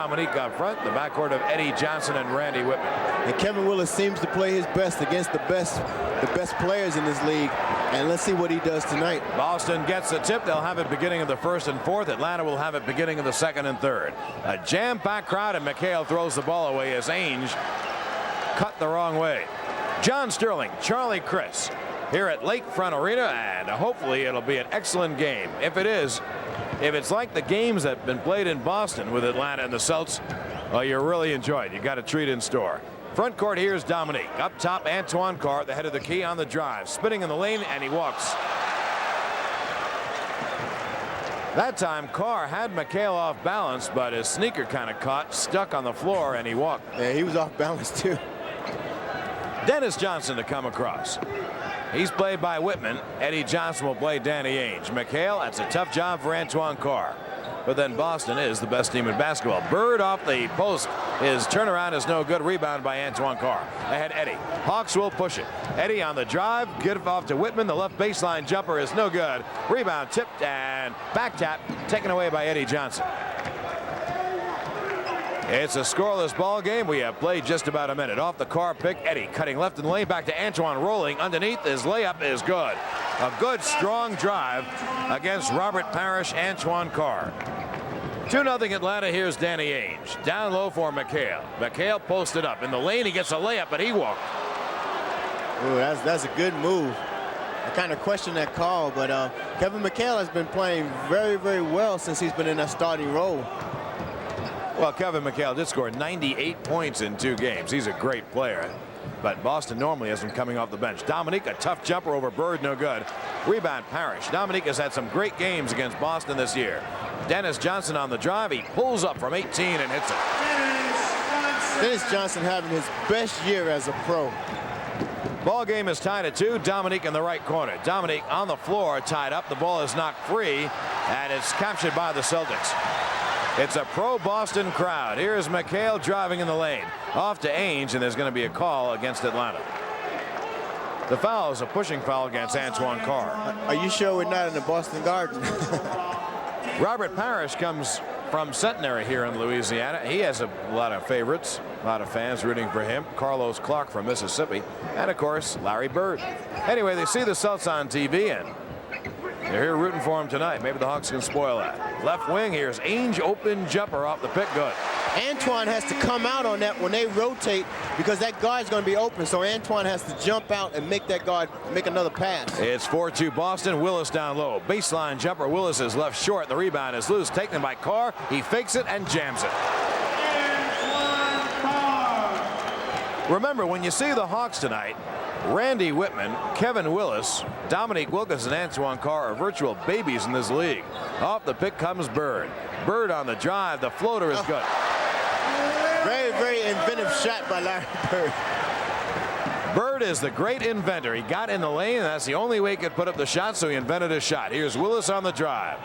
Dominique up front. The backcourt of Eddie Johnson and Randy Whitman. And Kevin Willis seems to play his best against the best players in this league. And let's see what he does tonight. Boston gets the tip. They'll have it beginning of the first and fourth. Atlanta will have it beginning of the second and third. A jam-packed crowd, and McHale throws the ball away as Ainge cut the wrong way. John Sterling, Charlie Chris here at Lakefront Arena, and hopefully it'll be an excellent game. If it is, if it's like the games that have been played in Boston with Atlanta and the Celtics, well, you really enjoy it. You got a treat in store. Front court, here's Dominique. Up top, Antoine Carr, the head of the key on the drive. Spinning in the lane, and he walks. That time, Carr had McHale off balance, but his sneaker kind of caught, stuck on the floor, and he walked. Yeah, he was off balance, too. Dennis Johnson to come across. He's played by Whitman. Eddie Johnson will play Danny Ainge. McHale, that's a tough job for Antoine Carr. But then Boston is the best team in basketball. Bird off the post. His turnaround is no good. Rebound by Antoine Carr. Ahead Eddie. Hawks will push it. Eddie on the drive. Get it off to Whitman. The left baseline jumper is no good. Rebound tipped and back tap taken away by Eddie Johnson. It's a scoreless ball game. We have played just about a minute. Off the Carr pick. Eddie cutting left in the lane. Back to Antoine rolling underneath. His layup is good. A good strong drive against Robert Parrish. Antoine Carr. 2-0 Atlanta. Here's Danny Ainge. Down low for McHale. McHale posted up in the lane. He gets a layup, but he walked. Ooh, that's a good move. I kind of question that call, but Kevin McHale has been playing very, very well since he's been in that starting role. Well, Kevin McHale did score 98 points in 2 games. He's a great player. But Boston normally has him coming off the bench. Dominique, a tough jumper over Bird, no good. Rebound Parrish. Dominique has had some great games against Boston this year. Dennis Johnson on the drive. He pulls up from 18 and hits it. Dennis Johnson having his best year as a pro. Ball game is tied at 2. Dominique in the right corner. Dominique on the floor, tied up. The ball is knocked free, and it's captured by the Celtics. It's a pro-Boston crowd. Here's McHale driving in the lane. Off to Ainge, and there's going to be a call against Atlanta. The foul is a pushing foul against Antoine Carr. Are you sure we're not in the Boston Garden? Robert Parrish comes from Centenary here in Louisiana. He has a lot of favorites, a lot of fans rooting for him. Carlos Clark from Mississippi, and of course Larry Bird. Anyway, they see the Celtics on TV, and they're here rooting for him tonight. Maybe the Hawks can spoil that. Left wing, here's Ainge, open jumper off the pick, good. Antoine has to come out on that when they rotate because that guard's going to be open. So Antoine has to jump out and make that guard make another pass. It's 4-2 Boston. Willis down low. Baseline jumper. Willis is left short. The rebound is loose. Taken by Carr. He fakes it and jams it. Remember, when you see the Hawks tonight, Randy Whitman, Kevin Willis, Dominique Wilkins, and Antoine Carr are virtual babies in this league. Off the pick comes Bird. Bird on the drive. The floater is good. Very, very inventive shot by Larry Bird. Bird is the great inventor. He got in the lane, and that's the only way he could put up the shot, so he invented a shot. Here's Willis on the drive.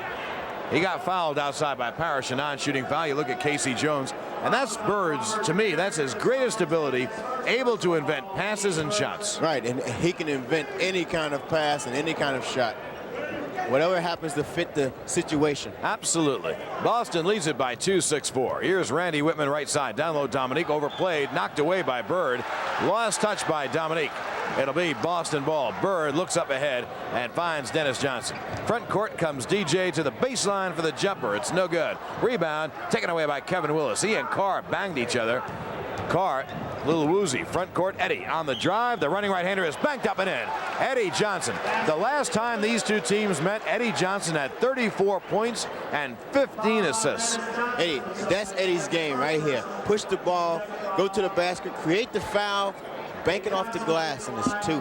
He got fouled outside by Parrish, a non-shooting foul. You look at Casey Jones, and that's Bird's, to me, that's his greatest ability, able to invent passes and shots. Right, and he can invent any kind of pass and any kind of shot. Whatever happens to fit the situation. Absolutely. Boston leads it by 2, 6-4. Here's Randy Whitman right side. Down low Dominique. Overplayed. Knocked away by Bird. Lost touch by Dominique. It'll be Boston ball. Bird looks up ahead and finds Dennis Johnson. Front court comes DJ to the baseline for the jumper. It's no good. Rebound taken away by Kevin Willis. He and Carr banged each other. Carr, a little woozy. Front court, Eddie on the drive. The running right-hander is banked up and in. Eddie Johnson. The last time these two teams met, Eddie Johnson had 34 points and 15 assists. Eddie, that's Eddie's game right here. Push the ball, go to the basket, create the foul, bank it off the glass, and it's 2.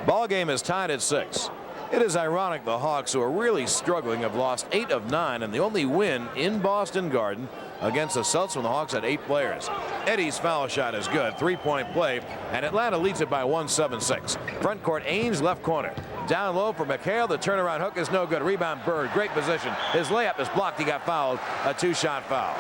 Ball game is tied at 6. It is ironic the Hawks, who are really struggling, have lost 8 of 9, and the only win in Boston Garden against the Celtics when the Hawks had 8 players. Eddie's foul shot is good. 3-point play, and Atlanta leads it by 1-7-6. Front court, Ainge, left corner. Down low for McHale. The turnaround hook is no good. Rebound Bird. Great position. His layup is blocked. He got fouled. A 2-shot foul.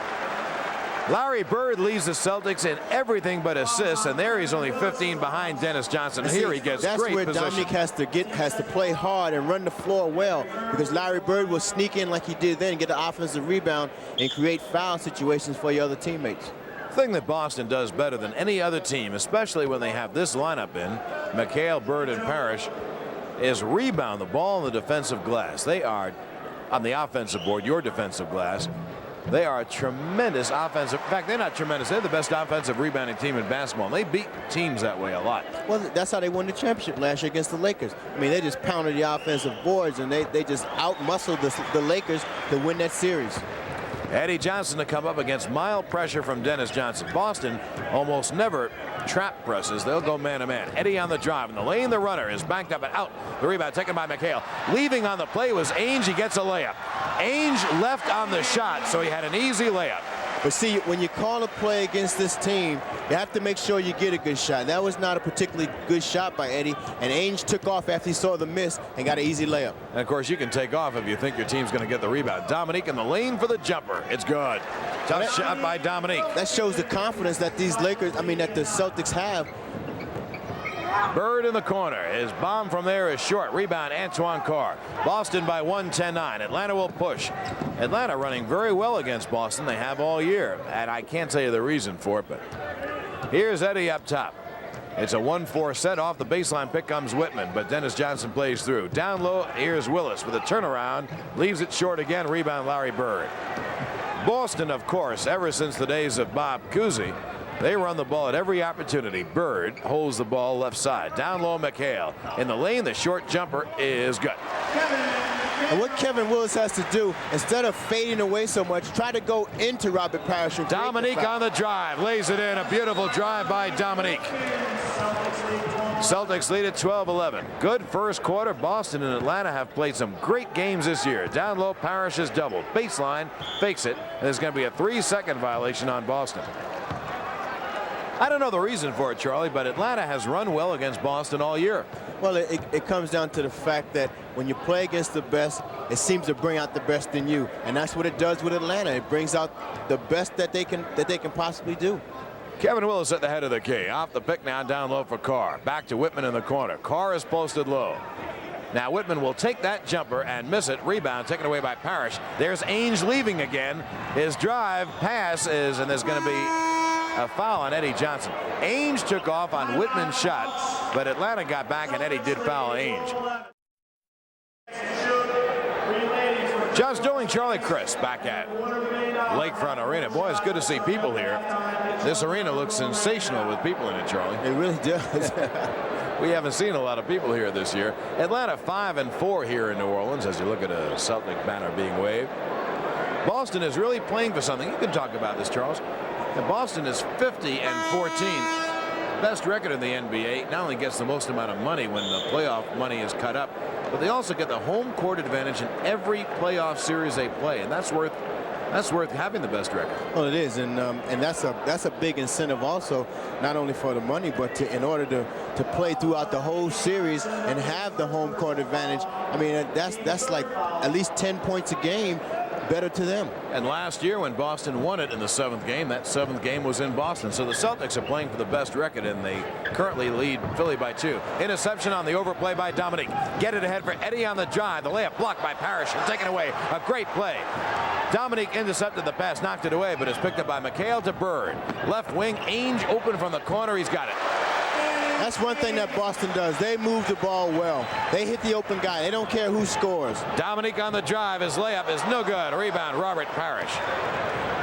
Larry Bird leads the Celtics in everything but assists, and there he's only 15 behind Dennis Johnson. Here he gets that's great where position. Dominique has to play hard and run the floor well, because Larry Bird will sneak in like he did then, get the offensive rebound, and create foul situations for your other teammates. The thing that Boston does better than any other team, especially when they have this lineup in, McHale, Bird, and Parrish, is rebound the ball on the defensive glass. They are, on the offensive board, your defensive glass, they are a tremendous offensive. In fact, they're not tremendous. They're the best offensive rebounding team in basketball. And they beat teams that way a lot. Well, that's how they won the championship last year against the Lakers. I mean, they just pounded the offensive boards, and they just out-muscled the Lakers to win that series. Eddie Johnson to come up against mild pressure from Dennis Johnson. Boston almost never trap presses. They'll go man-to-man. Eddie on the drive. In the lane, the runner is backed up and out. The rebound taken by McHale. Leaving on the play was Ainge. He gets a layup. Ainge left on the shot, so he had an easy layup. But see, when you call a play against this team, you have to make sure you get a good shot. That was not a particularly good shot by Eddie, and Ainge took off after he saw the miss and got an easy layup. And of course, you can take off if you think your team's going to get the rebound. Dominique in the lane for the jumper. It's good. Tough shot by Dominique. That shows the confidence that these that the Celtics have. Bird in the corner. His bomb from there is short. Rebound, Antoine Carr. Boston by 1, 10-9. Atlanta will push. Atlanta running very well against Boston. They have all year. And I can't tell you the reason for it, but here's Eddie up top. It's a 1-4 set. Off the baseline pick comes Whitman, but Dennis Johnson plays through. Down low, here's Willis with a turnaround. Leaves it short again. Rebound, Larry Bird. Boston, of course, ever since the days of Bob Cousy, they run the ball at every opportunity. Bird holds the ball left side. Down low, McHale. In the lane, the short jumper is good. And what Kevin Willis has to do, instead of fading away so much, try to go into Robert Parrish. Dominique on the drive. Lays it in. A beautiful drive by Dominique. Celtics lead at 12-11. Good first quarter. Boston and Atlanta have played some great games this year. Down low, Parrish is doubled. Baseline, fakes it. There's going to be a 3-second violation on Boston. I don't know the reason for it, Charlie, but Atlanta has run well against Boston all year. Well, it comes down to the fact that when you play against the best, it seems to bring out the best in you, and that's what it does with Atlanta. It brings out the best that they can possibly do. Kevin Willis at the head of the key. Off the pick now, down low for Carr. Back to Whitman in the corner. Carr is posted low. Now Whitman will take that jumper and miss it. Rebound taken away by Parrish. There's Ainge leaving again. His drive pass is, and there's going to be a foul on Eddie Johnson. Ainge took off on Whitman's shot, but Atlanta got back, and Eddie did foul Ainge. John Sterling, Charlie Chris back at Lakefront Arena. Boy, it's good to see people here. This arena looks sensational with people in it, Charlie. It really does. We haven't seen a lot of people here this year. Atlanta 5-4 here in New Orleans as you look at a Celtic banner being waved. Boston is really playing for something. You can talk about this, Charles. And Boston is 50-14. Best record in the NBA. Not only gets the most amount of money when the playoff money is cut up, but they also get the home court advantage in every playoff series they play, and that's worth having the best record. Well, it is, and that's a big incentive also, not only for the money, but in order to play throughout the whole series and have the home court advantage. I mean, that's like at least 10 points a game. Better to them. And last year when Boston won it in the 7th game, that 7th game was in Boston. So the Celtics are playing for the best record, and they currently lead Philly by 2. Interception on the overplay by Dominique. Get it ahead for Eddie on the drive. The layup blocked by Parrish and taken away. A great play. Dominique intercepted the pass, knocked it away, but it's picked up by McHale to Bird. Left wing, Ainge open from the corner. He's got it. That's one thing that Boston does. They move the ball well. They hit the open guy. They don't care who scores. Dominique on the drive. His layup is no good. Rebound, Robert Parrish.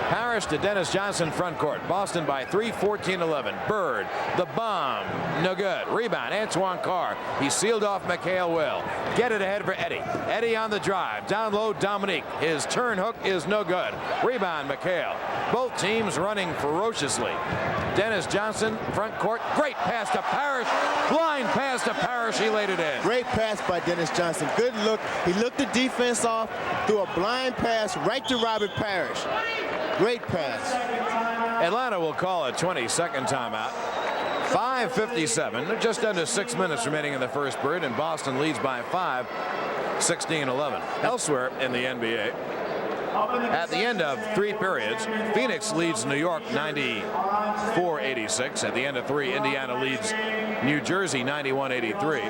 Parrish to Dennis Johnson front court. Boston by 3, 14-11. Bird, the bomb, no good. Rebound, Antoine Carr. He sealed off McHale well. Get it ahead for Eddie. Eddie on the drive. Down low, Dominique. His turn hook is no good. Rebound, McHale. Both teams running ferociously. Dennis Johnson, front court. Great pass to Parrish. Blind pass to Parrish. He laid it in. Great pass by Dennis Johnson. Good look. He looked the defense off, threw a blind pass right to Robert Parrish. Great pass. Atlanta will call a 22nd timeout. 5:57. Just under 6 minutes remaining in the first period, and Boston leads by 5, 16-11. Elsewhere in the NBA, At the end of 3 periods, Phoenix leads New York 94-86. At the end of 3, Indiana leads New Jersey 91-83.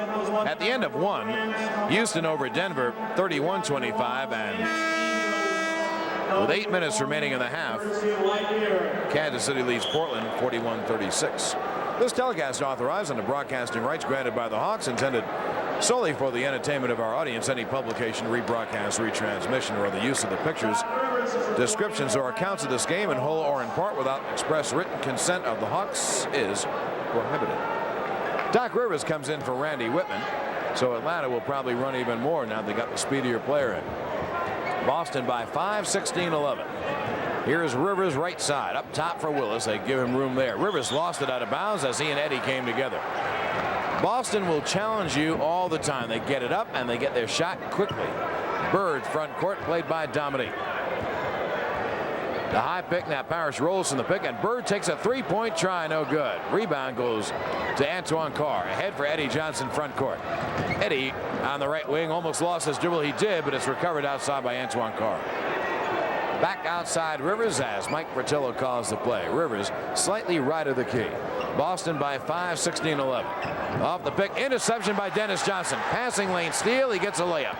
At the end of 1, Houston over Denver 31-25, and with 8 minutes remaining in the half, Kansas City leads Portland 41-36. This telecast authorized under broadcasting rights granted by the Hawks, intended solely for the entertainment of our audience. Any publication, rebroadcast, retransmission, or the use of the pictures, descriptions, or accounts of this game in whole or in part without express written consent of the Hawks is prohibited. Doc Rivers comes in for Randy Whitman, so Atlanta will probably run even more now they got the speedier player in. Boston by 5, 16-11. Here's Rivers right side up top for Willis. They give him room there. Rivers lost it out of bounds as he and Eddie came together. Boston will challenge you all the time. They get it up and they get their shot quickly. Bird front court, played by Dominique. The high pick, now Parrish rolls from the pick, and Bird takes a 3-point try, no good. Rebound goes to Antoine Carr. Ahead for Eddie Johnson front court. Eddie on the right wing almost lost his dribble. He did, but it's recovered outside by Antoine Carr. Back outside Rivers as Mike Fratello calls the play. Rivers slightly right of the key. Boston by 5, 16-11. Off the pick, interception by Dennis Johnson. Passing lane steal, he gets a layup.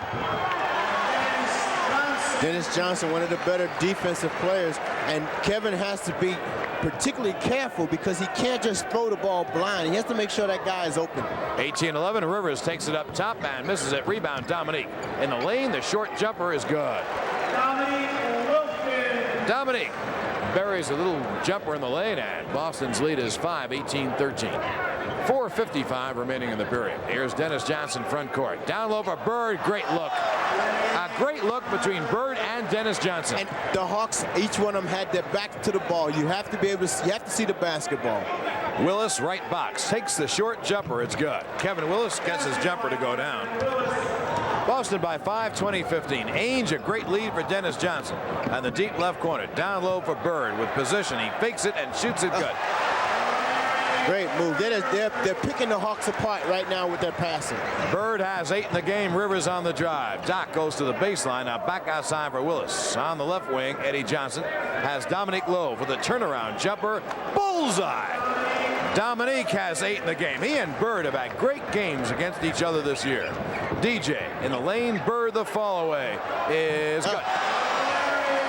Dennis Johnson, one of the better defensive players, and Kevin has to be particularly careful because he can't just throw the ball blind. He has to make sure that guy is open. 18-11, Rivers takes it up top and misses it. Rebound Dominique. In the lane, the short jumper is good. Dominique buries a little jumper in the lane, and Boston's lead is 5, 18-13. 4:55 remaining in the period. Here's Dennis Johnson front court. Down low for Bird. Great look. A great look between Bird and Dennis Johnson. And the Hawks, each one of them had their back to the ball. You have to be able to, you have to see the basketball. Willis right box takes the short jumper. It's good. Kevin Willis gets his jumper to go down. Boston by 5, 20-15. Ainge, a great lead for Dennis Johnson. And the deep left corner. Down low for Bird with position. He fakes it and shoots it good. Great move. They're picking the Hawks apart right now with their passing. Bird has 8 in the game. Rivers on the drive. Doc goes to the baseline. Now back outside for Willis. On the left wing, Eddie Johnson has Dominique Lowe for the turnaround jumper. Bullseye. Dominique has 8 in the game. He and Bird have had great games against each other this year. DJ in the lane. Bird, the fall away is good.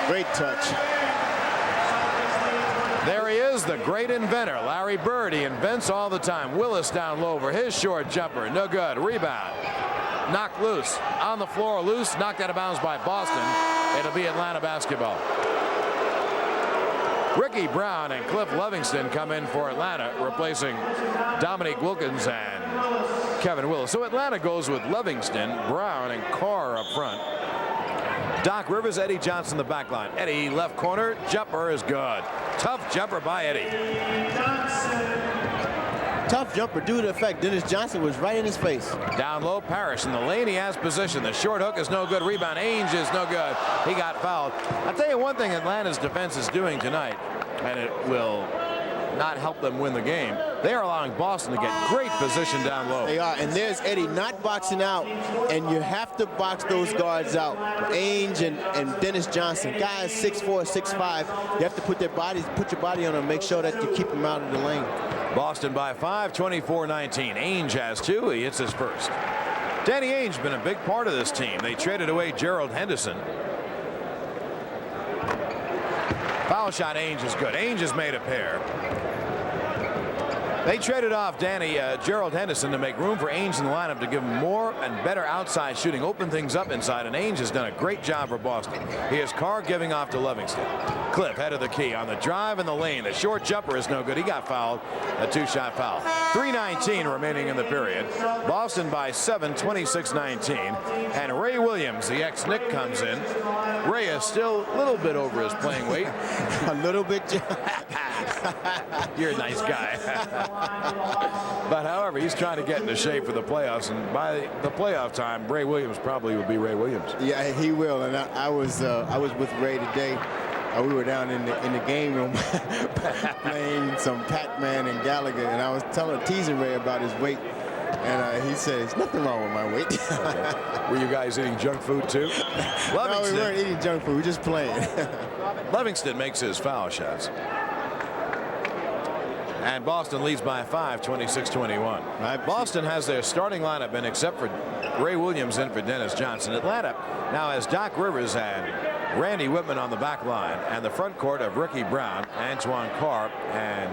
Great touch. There he is, the great inventor, Larry Bird. He invents all the time. Willis down low for his short jumper. No good. Rebound. Knocked loose. On the floor, loose. Knocked out of bounds by Boston. It'll be Atlanta basketball. Ricky Brown and Cliff Livingston come in for Atlanta, replacing Dominique Wilkins and Kevin Willis. So Atlanta goes with Livingston, Brown, and Carr up front. Doc Rivers, Eddie Johnson, the back line. Eddie, left corner, jumper is good. Tough jumper by Eddie. Tough jumper due to the fact Dennis Johnson was right in his face. Down low, Parrish in the lane. He has position. The short hook is no good. Rebound, Ainge is no good. He got fouled. I'll tell you one thing Atlanta's defense is doing tonight, and it will not help them win the game. They are allowing Boston to get great position down low. They are, and there's Eddie not boxing out, and you have to box those guards out. Ainge and Dennis Johnson, guys 6'4", 6'5". You have to put your body on them, make sure that you keep them out of the lane. Boston by 5, 24-19. Ainge has 2. He hits his first. Danny Ainge been a big part of this team. They traded away Gerald Henderson. Foul shot, Ainge is good. Ainge has made a pair. They traded off Gerald Henderson to make room for Ainge in the lineup to give him more and better outside shooting, open things up inside, and Ainge has done a great job for Boston. Here's Carr giving off to Livingston. Cliff head of the key on the drive in the lane. The short jumper is no good. He got fouled. A 2-shot foul. 3:19 remaining in the period. Boston by 7, 26-19. And Ray Williams, the ex-Knick, comes in. Ray is still a little bit over his playing weight. A little bit. You're a nice guy. But however, he's trying to get into shape for the playoffs, and by the playoff time, Ray Williams probably will be Ray Williams. Yeah, he will. And I was with Ray today. We were down in the game room playing some Pac-Man and Gallagher, and I was teasing Ray about his weight. And he says, nothing wrong with my weight. Were you guys eating junk food too? No, we weren't eating junk food. We were just playing. Livingston makes his foul shots. And Boston leads by 5, 26-21. Boston has their starting lineup in except for Ray Williams in for Dennis Johnson. Atlanta now has Doc Rivers and Randy Whitman on the back line, and the front court of Ricky Brown, Antoine Carr, and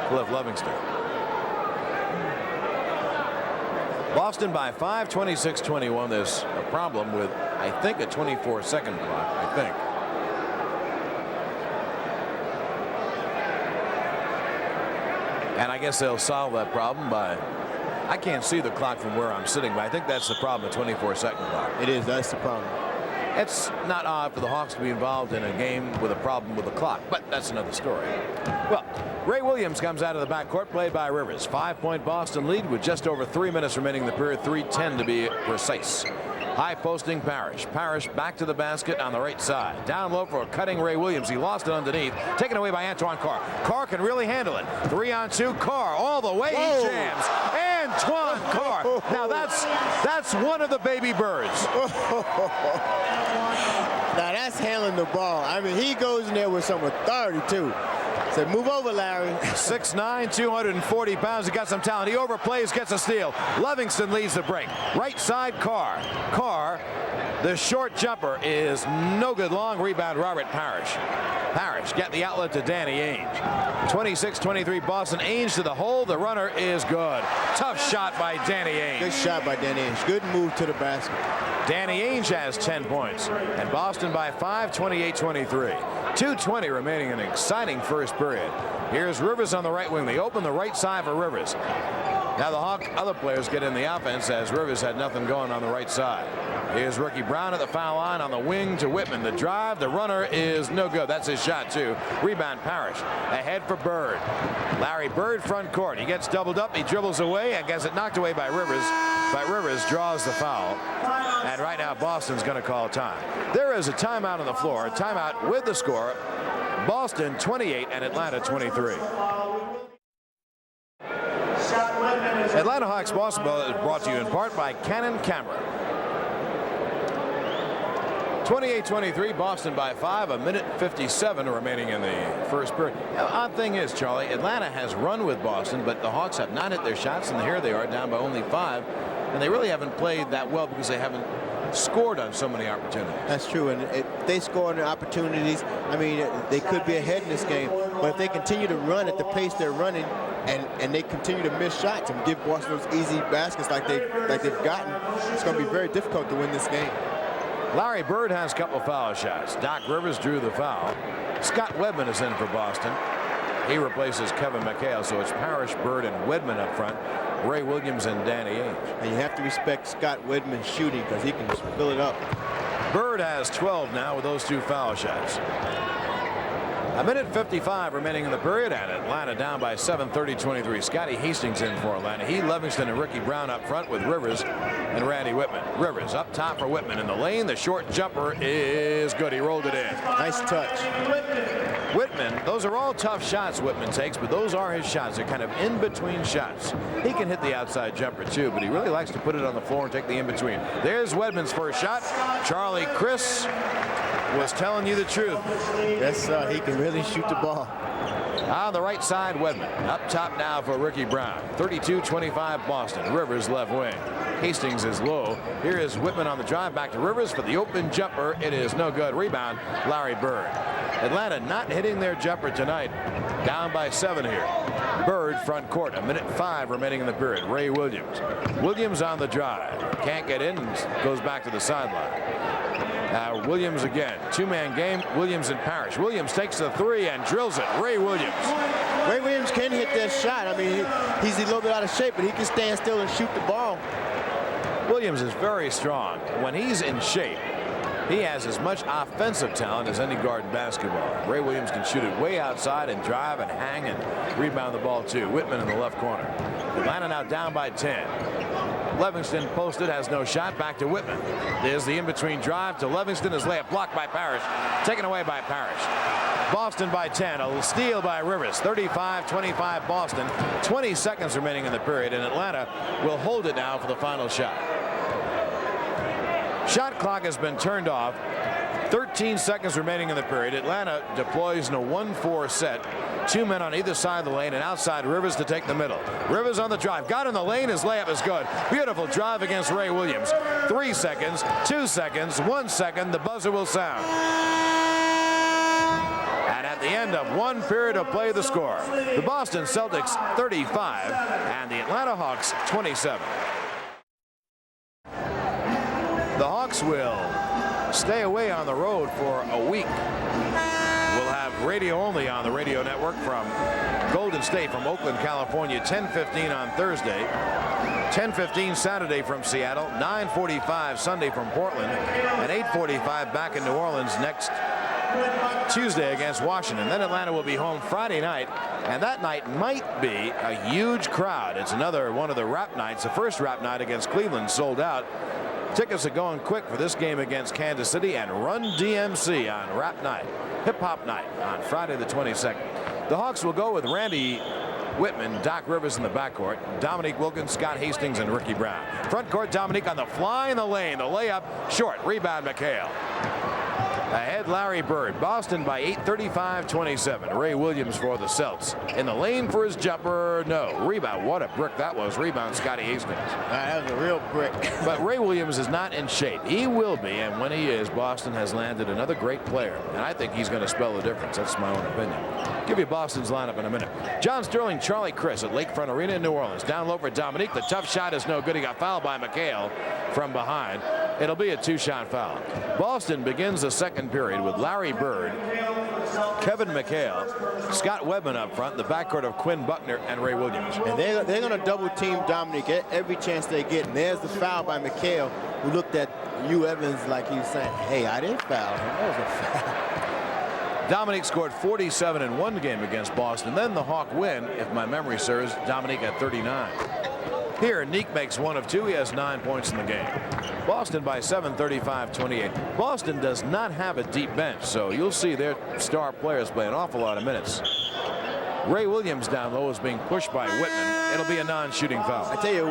Cliff Livingston. Boston by 5, 26-21. There's a problem with, I think, a 24-second clock, I think. And I guess they'll solve that problem by, I can't see the clock from where I'm sitting, but I think that's the problem, the 24-second clock. It is. That's the problem. It's not odd for the Hawks to be involved in a game with a problem with the clock, but that's another story. Well, Ray Williams comes out of the backcourt, played by Rivers. 5-point Boston lead with just over 3 minutes remaining in the period, 3:10 to be precise. High posting Parrish. Parrish back to the basket on the right side. Down low for a cutting Ray Williams. He lost it underneath. Taken away by Antoine Carr. Carr can really handle it. 3-on-2. Carr all the way. Whoa. He jams. Antoine Carr. Now that's one of the baby birds. Now that's handling the ball. I mean, he goes in there with some authority too. Said, move over, Larry. 6'9", 240 pounds. He got some talent. He overplays, gets a steal. Livingston leads the break. Right side, Carr. Carr, the short jumper is no good. Long rebound, Robert Parrish. Parrish get the outlet to Danny Ainge. 26-23 Boston. Ainge to the hole. The runner is good. Tough shot by Danny Ainge. Good shot by Danny Ainge. Good move to the basket. Danny Ainge has 10 points. And Boston by 5, 28-23. 2:20 remaining in an exciting first period. Here's Rivers on the right wing. They open the right side for Rivers. Now the Hawk other players get in the offense as Rivers had nothing going on the right side. Here's Ricky Brown at the foul line on the wing to Whitman. The drive, the runner is no good. That's his shot too. Rebound Parrish. Ahead for Bird. Larry Bird front court. He gets doubled up. He dribbles away and gets it knocked away by Rivers. But Rivers draws the foul. And right now Boston's going to call time. There is a timeout on the floor. A timeout with the score. Boston 28 and Atlanta 23. Atlanta Hawks basketball is brought to you in part by Canon Camera. 28-23, Boston by 5, 1:57 remaining in the first period. Now, odd thing is, Charlie, Atlanta has run with Boston, but the Hawks have not hit their shots, and here they are down by only 5, and they really haven't played that well because they haven't scored on so many opportunities. That's true, and if they score on the opportunities, I mean, they could be ahead in this game, but if they continue to run at the pace they're running, and they continue to miss shots and give Boston those easy baskets like they've gotten, it's going to be very difficult to win this game. Larry Bird has a couple foul shots. Doc Rivers drew the foul. Scott Wedman is in for Boston. He replaces Kevin McHale, so it's Parrish, Bird, and Wedman up front. Ray Williams and Danny Ainge. And you have to respect Scott Wedman's shooting because he can fill it up. Bird has 12 now with those 2 foul shots. 1:55 remaining in the period, and Atlanta down by 7, 30-23. Scotty Hastings in for Atlanta. He, Livingston, and Ricky Brown up front with Rivers and Randy Whitman. Rivers up top for Whitman in the lane. The short jumper is good. He rolled it in. Nice touch. Whitman, those are all tough shots Whitman takes, but those are his shots. They're kind of in-between shots. He can hit the outside jumper too, but he really likes to put it on the floor and take the in-between. There's Wedman's first shot. Charlie Chris was telling you the truth. Yes, he can really shoot the ball. On the right side, Wedman. Up top now for Ricky Brown. 32-25 Boston. Rivers left wing. Hastings is low. Here is Whitman on the drive back to Rivers for the open jumper. It is no good. Rebound, Larry Bird. Atlanta not hitting their jumper tonight. Down by 7 here. Bird front court. 1:05 remaining in the period. Ray Williams. Williams on the drive. Can't get in. Goes back to the sideline. Williams again. 2-man game. Williams and Parrish. Williams takes the 3 and drills it. Ray Williams. Ray Williams can hit that shot. I mean, he's a little bit out of shape, but he can stand still and shoot the ball. Williams is very strong. When he's in shape, he has as much offensive talent as any guard in basketball. Ray Williams can shoot it way outside and drive and hang and rebound the ball too. Whitman in the left corner. Atlanta now down by 10. Livingston posted, has no shot. Back to Whitman. There's the in-between drive to Livingston. His layup blocked by Parrish. Taken away by Parrish. Boston by 10. A steal by Rivers. 35-25 Boston. 20 seconds remaining in the period, and Atlanta will hold it now for the final shot. Shot clock has been turned off. 13 seconds remaining in the period. Atlanta deploys in a 1-4 set. 2 men on either side of the lane, and outside Rivers to take the middle. Rivers on the drive. Got in the lane. His layup is good. Beautiful drive against Ray Williams. 3 seconds, 2 seconds, 1 second. The buzzer will sound. And at the end of 1 period of play, the score. The Boston Celtics 35 and the Atlanta Hawks 27. The Hawks will stay away on the road for a week. We'll have radio only on the radio network from Golden State from Oakland, California, 10:15 on Thursday, 10:15 Saturday from Seattle, 9:45 Sunday from Portland, and 8:45 back in New Orleans next Tuesday against Washington. Then Atlanta will be home Friday night, and that night might be a huge crowd. It's another one of the rap nights. The first rap night against Cleveland sold out. Tickets are going quick for this game against Kansas City and Run DMC on Rap Night, Hip Hop Night on Friday the 22nd. The Hawks will go with Randy Whitman, Doc Rivers in the backcourt, Dominique Wilkins, Scott Hastings, and Ricky Brown. Front court, Dominique on the fly in the lane. The layup short. Rebound, McHale. Ahead, Larry Bird. Boston by 8, 35-27. Ray Williams for the Celts. In the lane for his jumper. No. Rebound. What a brick that was. Rebound, Scotty Hastings. That was a real brick. But Ray Williams is not in shape. He will be, and when he is, Boston has landed another great player. And I think he's going to spell the difference. That's my own opinion. Give you Boston's lineup in a minute. John Sterling, Charlie Chris at Lakefront Arena in New Orleans. Down low for Dominique. The tough shot is no good. He got fouled by McHale from behind. It'll be a 2-shot foul. Boston begins the second period with Larry Bird, Kevin McHale, Scott Webman up front, the backcourt of Quinn Buckner and Ray Williams. And they're going to double team Dominique every chance they get. And there's the foul by McHale, who looked at Hugh Evans like he was saying, hey, I didn't foul him. That was a foul. Dominique scored 47 in one game against Boston. Then the Hawk win, if my memory serves. Dominique at 39. Here, Neek makes 1 of 2. He has 9 points in the game. Boston by 7, 35-28. Boston does not have a deep bench, so you'll see their star players play an awful lot of minutes. Ray Williams down low is being pushed by Whitman. It'll be a non-shooting foul. I tell you,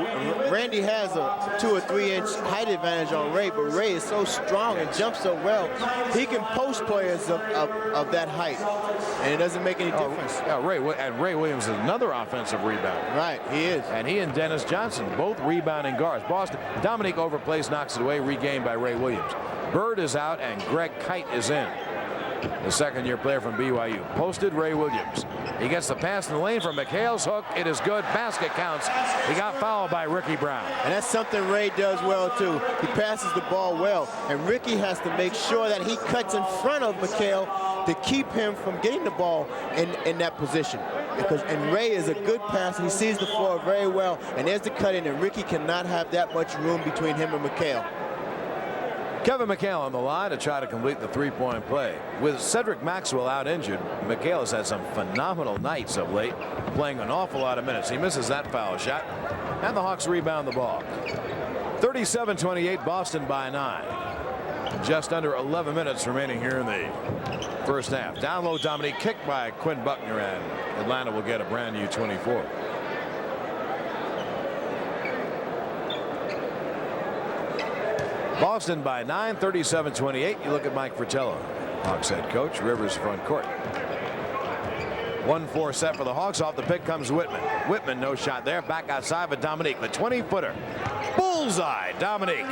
Randy has a 2 or 3 inch height advantage on Ray, but Ray is so strong and jumps so well, he can post players of that height, and it doesn't make any difference. Ray Williams is another offensive rebounder. Right, he is. And he and Dennis Johnson, both rebounding guards. Boston, Dominique overplays, knocks it away, regained by Ray Williams. Bird is out, and Greg Kite is in. The second-year player from BYU. Posted Ray Williams. He gets the pass in the lane from McHale's hook. It is good. Basket counts. He got fouled by Ricky Brown. And that's something Ray does well, too. He passes the ball well. And Ricky has to make sure that he cuts in front of McHale to keep him from getting the ball in that position. And Ray is a good passer. He sees the floor very well. And there's the cut in, and Ricky cannot have that much room between him and McHale. Kevin McHale on the line to try to complete the three-point play. With Cedric Maxwell out injured, McHale has had some phenomenal nights of late, playing an awful lot of minutes. He misses that foul shot, and the Hawks rebound the ball. 37-28, Boston by 9. Just under 11 minutes remaining here in the first half. Down low, Dominique, kicked by Quinn Buckner, and Atlanta will get a brand new 24. Boston by 9, 37-28. You look at Mike Fratello, Hawks head coach. Rivers front court. 1-4 set for the Hawks. Off the pick comes Whitman. Whitman, no shot there. Back outside, but Dominique, the 20-footer. Bullseye, Dominique.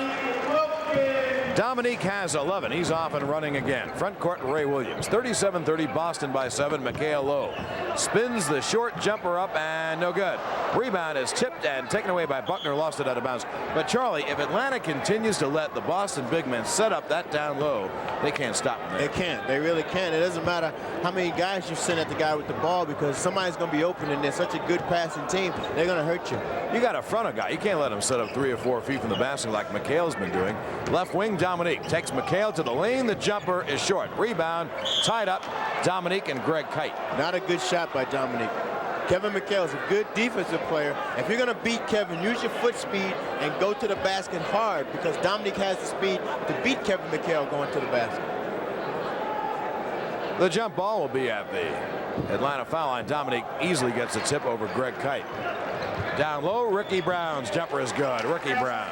Dominique has 11. He's off and running again. Front court, Ray Williams. 37-30, Boston by 7. McHale low. Spins the short jumper up, and no good. Rebound is tipped and taken away by Buckner. Lost it out of bounds. But, Charlie, if Atlanta continues to let the Boston big men set up that down low, they can't stop them there. They can't. They really can't. It doesn't matter how many guys you send at the guy with the ball, because somebody's going to be open, and they're such a good passing team, they're going to hurt you. You got a front guy. You can't let him set up 3 or 4 feet from the basket like McHale's been doing. Left wing, Dominique takes McHale to the lane. The jumper is short. Rebound tied up. Dominique and Greg Kite. Not a good shot by Dominique. Kevin McHale is a good defensive player. If you're going to beat Kevin, use your foot speed and go to the basket hard, because Dominique has the speed to beat Kevin McHale going to the basket. The jump ball will be at the Atlanta foul line. Dominique easily gets a tip over Greg Kite. Down low, Ricky Brown's jumper is good. Ricky Brown.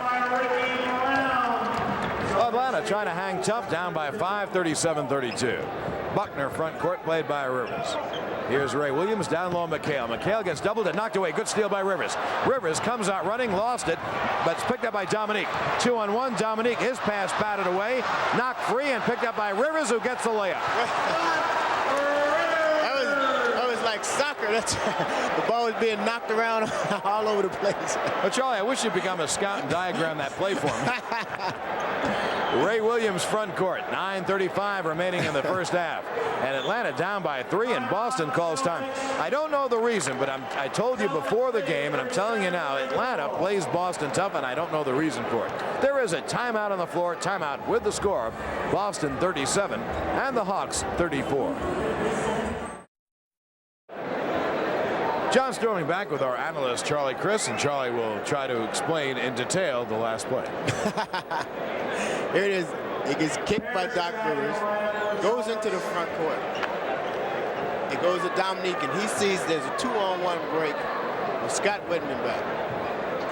Atlanta trying to hang tough, down by 5, 37-32. Buckner front court, played by Rivers. Here's Ray Williams, down low, McHale. McHale gets doubled and knocked away. Good steal by Rivers. Rivers comes out running, lost it, but it's picked up by Dominique. 2-on-1, Dominique, his pass batted away, knocked free and picked up by Rivers, who gets the layup. That was like soccer. The ball was being knocked around all over the place. But Charlie, I wish you'd become a scout and diagram that play for me. Ray Williams front court, 9:35 remaining in the first half, and Atlanta down by 3, and Boston calls time. I don't know the reason, but I told you before the game, and I'm telling you now, Atlanta plays Boston tough, and I don't know the reason for it. There is a timeout on the floor, timeout with the score, Boston 37 and the Hawks 34. John Sterling back with our analyst Charlie Chris, and Charlie will try to explain in detail the last play. Here it is. It gets kicked by Doc Rivers, goes into the front court. It goes to Dominique, and he sees there's a 2-on-1 break with Scott Wedman back.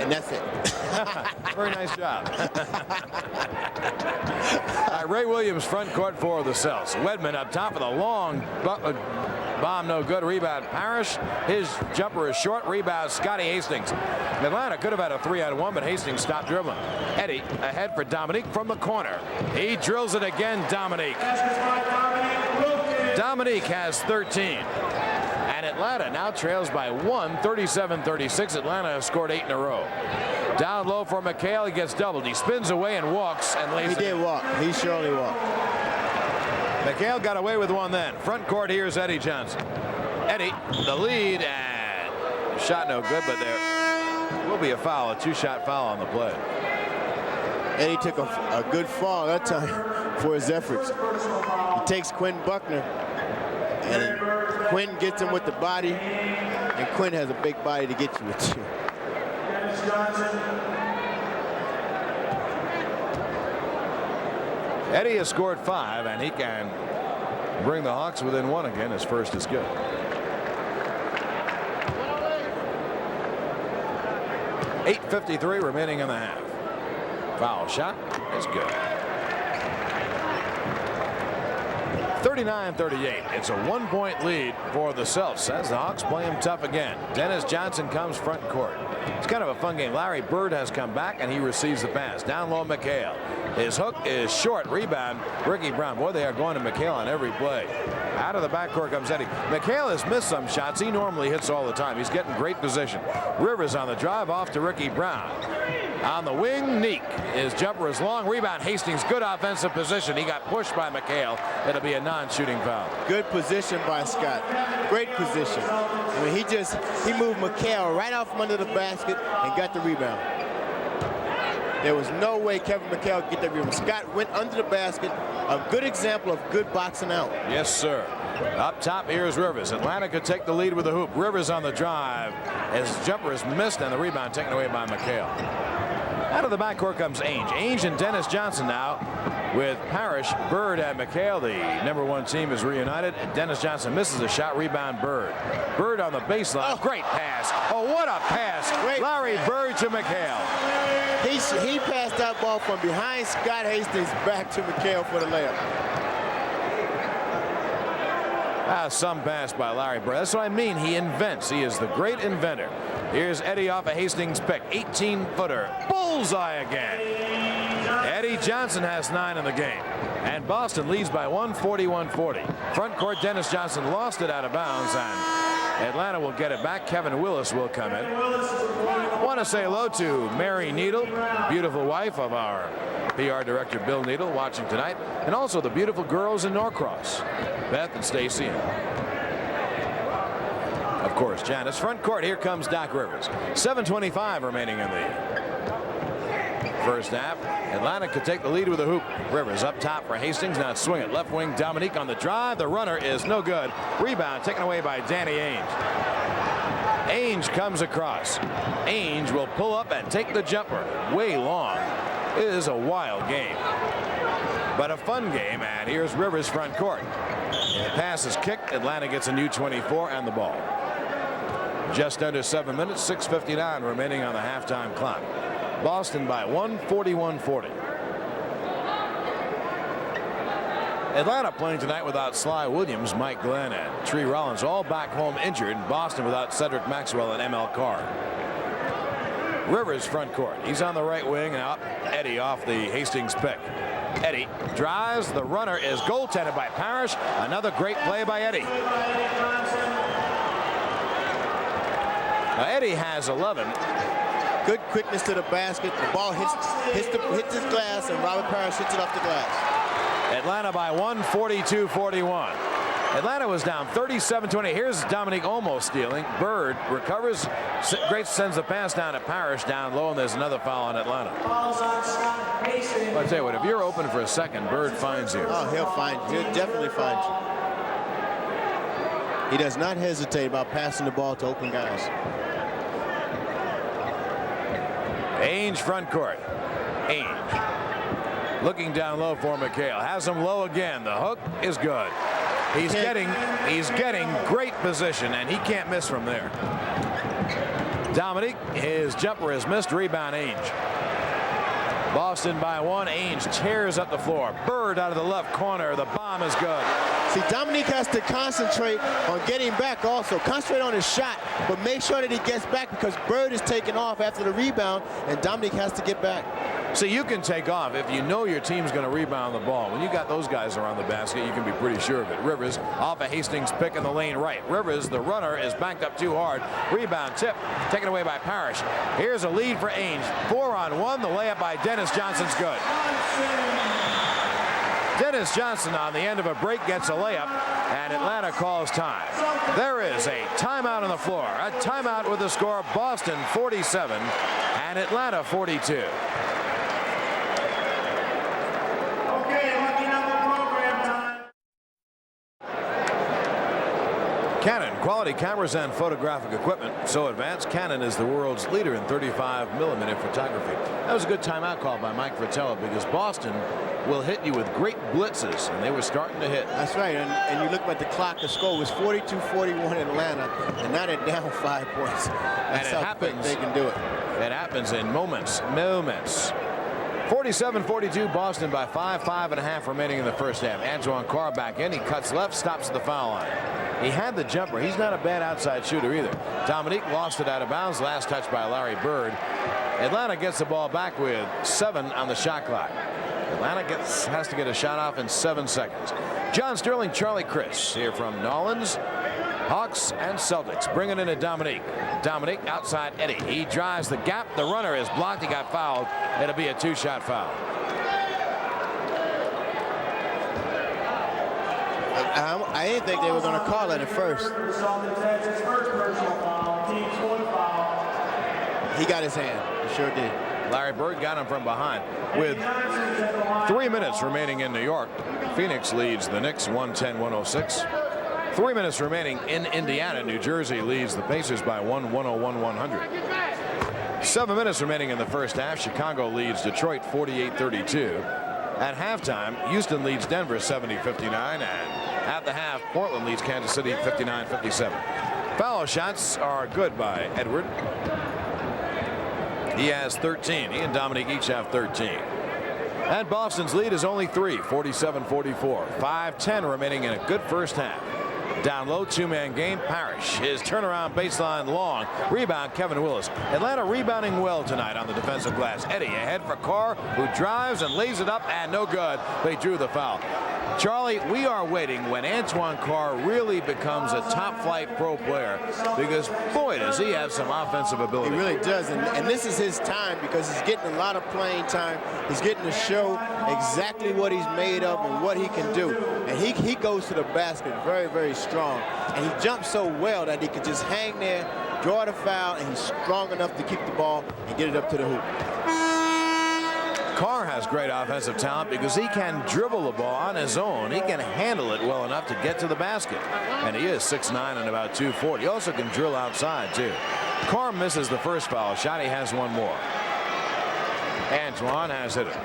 And that's it. Very nice job. Ray Williams front court for the Celtics. Wedman up top with a long bomb, no good. Rebound Parrish. His jumper is short. Rebound Scotty Hastings. Atlanta could have had a 3-on-1, but Hastings stopped dribbling. Eddie ahead for Dominique from the corner. He drills it again, Dominique. Dominique has 13. And Atlanta now trails by 1, 37-36. Atlanta has scored 8 in a row. Down low for McHale. He gets doubled. He spins away and walks and lays it. He did walk. He surely walked. McHale got away with one then. Front court, here's Eddie Johnson. Eddie, the lead, and shot no good, but there will be a foul, a 2-shot foul on the play. Eddie took a good fall that time for his efforts. He takes Quinn Buckner, and Quinn gets him with the body, and Quinn has a big body to get you with you. Eddie has scored 5, and he can bring the Hawks within 1 again. His first is good. .8:53 remaining in the half. Foul shot is good. 39-38. It's a 1-point lead for the Celtics as the Hawks play him tough again. Dennis Johnson comes front court. It's kind of a fun game. Larry Bird has come back, and he receives the pass. Down low, McHale. His hook is short. Rebound, Ricky Brown. Boy, they are going to McHale on every play. Out of the backcourt comes Eddie. McHale has missed some shots. He normally hits all the time. He's getting great position. Rivers on the drive off to Ricky Brown. On the wing, Neek. His jumper is long. Rebound, Hastings. Good offensive position. He got pushed by McHale. It'll be a non-shooting foul. Good position by Scott. Great position. I mean, he moved McHale right out from under the basket and got the rebound. There was no way Kevin McHale could get that rebound. Scott went under the basket. A good example of good boxing out. Yes, sir. Up top, here's Rivers. Atlanta could take the lead with the hoop. Rivers on the drive. His jumper is missed, and the rebound taken away by McHale. Out of the backcourt comes Ainge. Ainge and Dennis Johnson now with Parrish, Bird, and McHale. The #1 team is reunited. Dennis Johnson misses a shot. Rebound, Bird. Bird on the baseline. Oh. Great pass. Oh, what a pass. Great Larry pass. Bird to McHale. He passed that ball from behind Scott Hastings back to McHale for the layup. Some pass by Larry Bird. That's what I mean. He invents. He is the great inventor. Here's Eddie off a Hastings pick. 18-footer. Bullseye again. Eddie Johnson has 9 in the game. And Boston leads by 1, 41-40. Front court, Dennis Johnson lost it out of bounds, and Atlanta will get it back. Kevin Willis will come in. Want to say hello to Mary Needle, beautiful wife of our PR director Bill Needle, watching tonight, and also the beautiful girls in Norcross, Beth and Stacy. Of course, Janice. Front court, here comes Doc Rivers. 7:25 remaining in the first half. Atlanta could take the lead with a hoop. Rivers up top for Hastings. Now swing it. Left wing, Dominique on the drive. The runner is no good. Rebound taken away by Danny Ainge. Ainge comes across. Ainge will pull up and take the jumper. Way long. It is a wild game, but a fun game. And here's Rivers front court. The pass is kicked. Atlanta gets a new 24 and the ball. Just under 7 minutes, 6:59 remaining on the halftime clock. Boston by 1, 41-40. Atlanta playing tonight without Sly Williams, Mike Glenn, and Tree Rollins, all back home injured. Boston without Cedric Maxwell and ML Carr. Rivers front court. He's on the right wing and up. Eddie off the Hastings pick. Eddie drives. The runner is goaltended by Parrish. Another great play by Eddie. Now Eddie has 11. Good quickness to the basket. The ball hits the glass, and Robert Parrish hits it off the glass. Atlanta by 1, 42-41. Atlanta was down 37-20. Here's Dominique almost stealing. Bird recovers. Great sends the pass down to Parrish down low, and there's another foul on Atlanta. I'll tell you what, if you're open for a second, Bird finds you. Oh, he'll definitely find you. He does not hesitate about passing the ball to open guys. Ainge front court. Ainge looking down low for McHale. Has him low again. The hook is good. He's getting great position, and he can't miss from there. Dominique, his jumper is missed. Rebound Ainge. Boston by 1. Ainge tears up the floor. Bird out of the left corner. The bomb is good. See, Dominique has to concentrate on getting back also. Concentrate on his shot, but make sure that he gets back because Bird is taking off after the rebound, and Dominique has to get back. See, you can take off if you know your team's going to rebound the ball. When you got those guys around the basket, you can be pretty sure of it. Rivers off a Hastings pick in the lane right. Rivers, the runner, is backed up too hard. Rebound tip taken away by Parrish. Here's a lead for Ainge. 4-on-1. The layup by Dennis Johnson's good. Dennis Johnson on the end of a break gets a layup, and Atlanta calls time. There is a timeout on the floor. A timeout with the score Boston 47 and Atlanta 42. Canon, quality cameras and photographic equipment so advanced. Canon is the world's leader in 35mm photography. That was a good timeout call by Mike Fratello because Boston will hit you with great blitzes, and they were starting to hit. That's right, and you look at the clock, the score was 42-41 in Atlanta, and now they're down 5 points. That's how quick they can do it. It happens in moments. 47-42, Boston by 5.5 remaining in the first half. Antoine Carr back in. He cuts left, stops at the foul line. He had the jumper. He's not a bad outside shooter either. Dominique lost it out of bounds. Last touch by Larry Bird. Atlanta gets the ball back with 7 on the shot clock. Atlanta has to get a shot off in 7 seconds. John Sterling, Charlie Chris here from Nolans. Hawks and Celtics bringing in a Dominique. Dominique outside Eddie. He drives the gap. The runner is blocked. He got fouled. It'll be a 2-shot foul. I didn't think they were going to call it at first. He got his hand. He sure did. Larry Bird got him from behind. With 3 minutes remaining in New York, Phoenix leads the Knicks 110-106. 3 minutes remaining in Indiana. New Jersey leads the Pacers by 101-100. 7 minutes remaining in the first half. Chicago leads Detroit 48-32. At halftime, Houston leads Denver 70-59, and at the half, Portland leads Kansas City 59-57. Foul shots are good by Edward. He has 13. He and Dominique each have 13. And Boston's lead is only 3, 47-44. 5:10 remaining in a good first half. Down low, 2-man game. Parrish, his turnaround baseline long. Rebound, Kevin Willis. Atlanta rebounding well tonight on the defensive glass. Eddie ahead for Carr, who drives and lays it up, and no good. They drew the foul. Charlie, we are waiting when Antoine Carr really becomes a top-flight pro player because, boy, does he have some offensive ability. He really does, and this is his time because he's getting a lot of playing time. He's getting to show exactly what he's made of and what he can do. And he goes to the basket very, very strong. And he jumps so well that he can just hang there, draw the foul, and he's strong enough to keep the ball and get it up to the hoop. Carr has great offensive talent because he can dribble the ball on his own. He can handle it well enough to get to the basket. And he is 6'9" and about 240. He also can drill outside, too. Carr misses the first foul shot. He has one more. Antoine has hit it.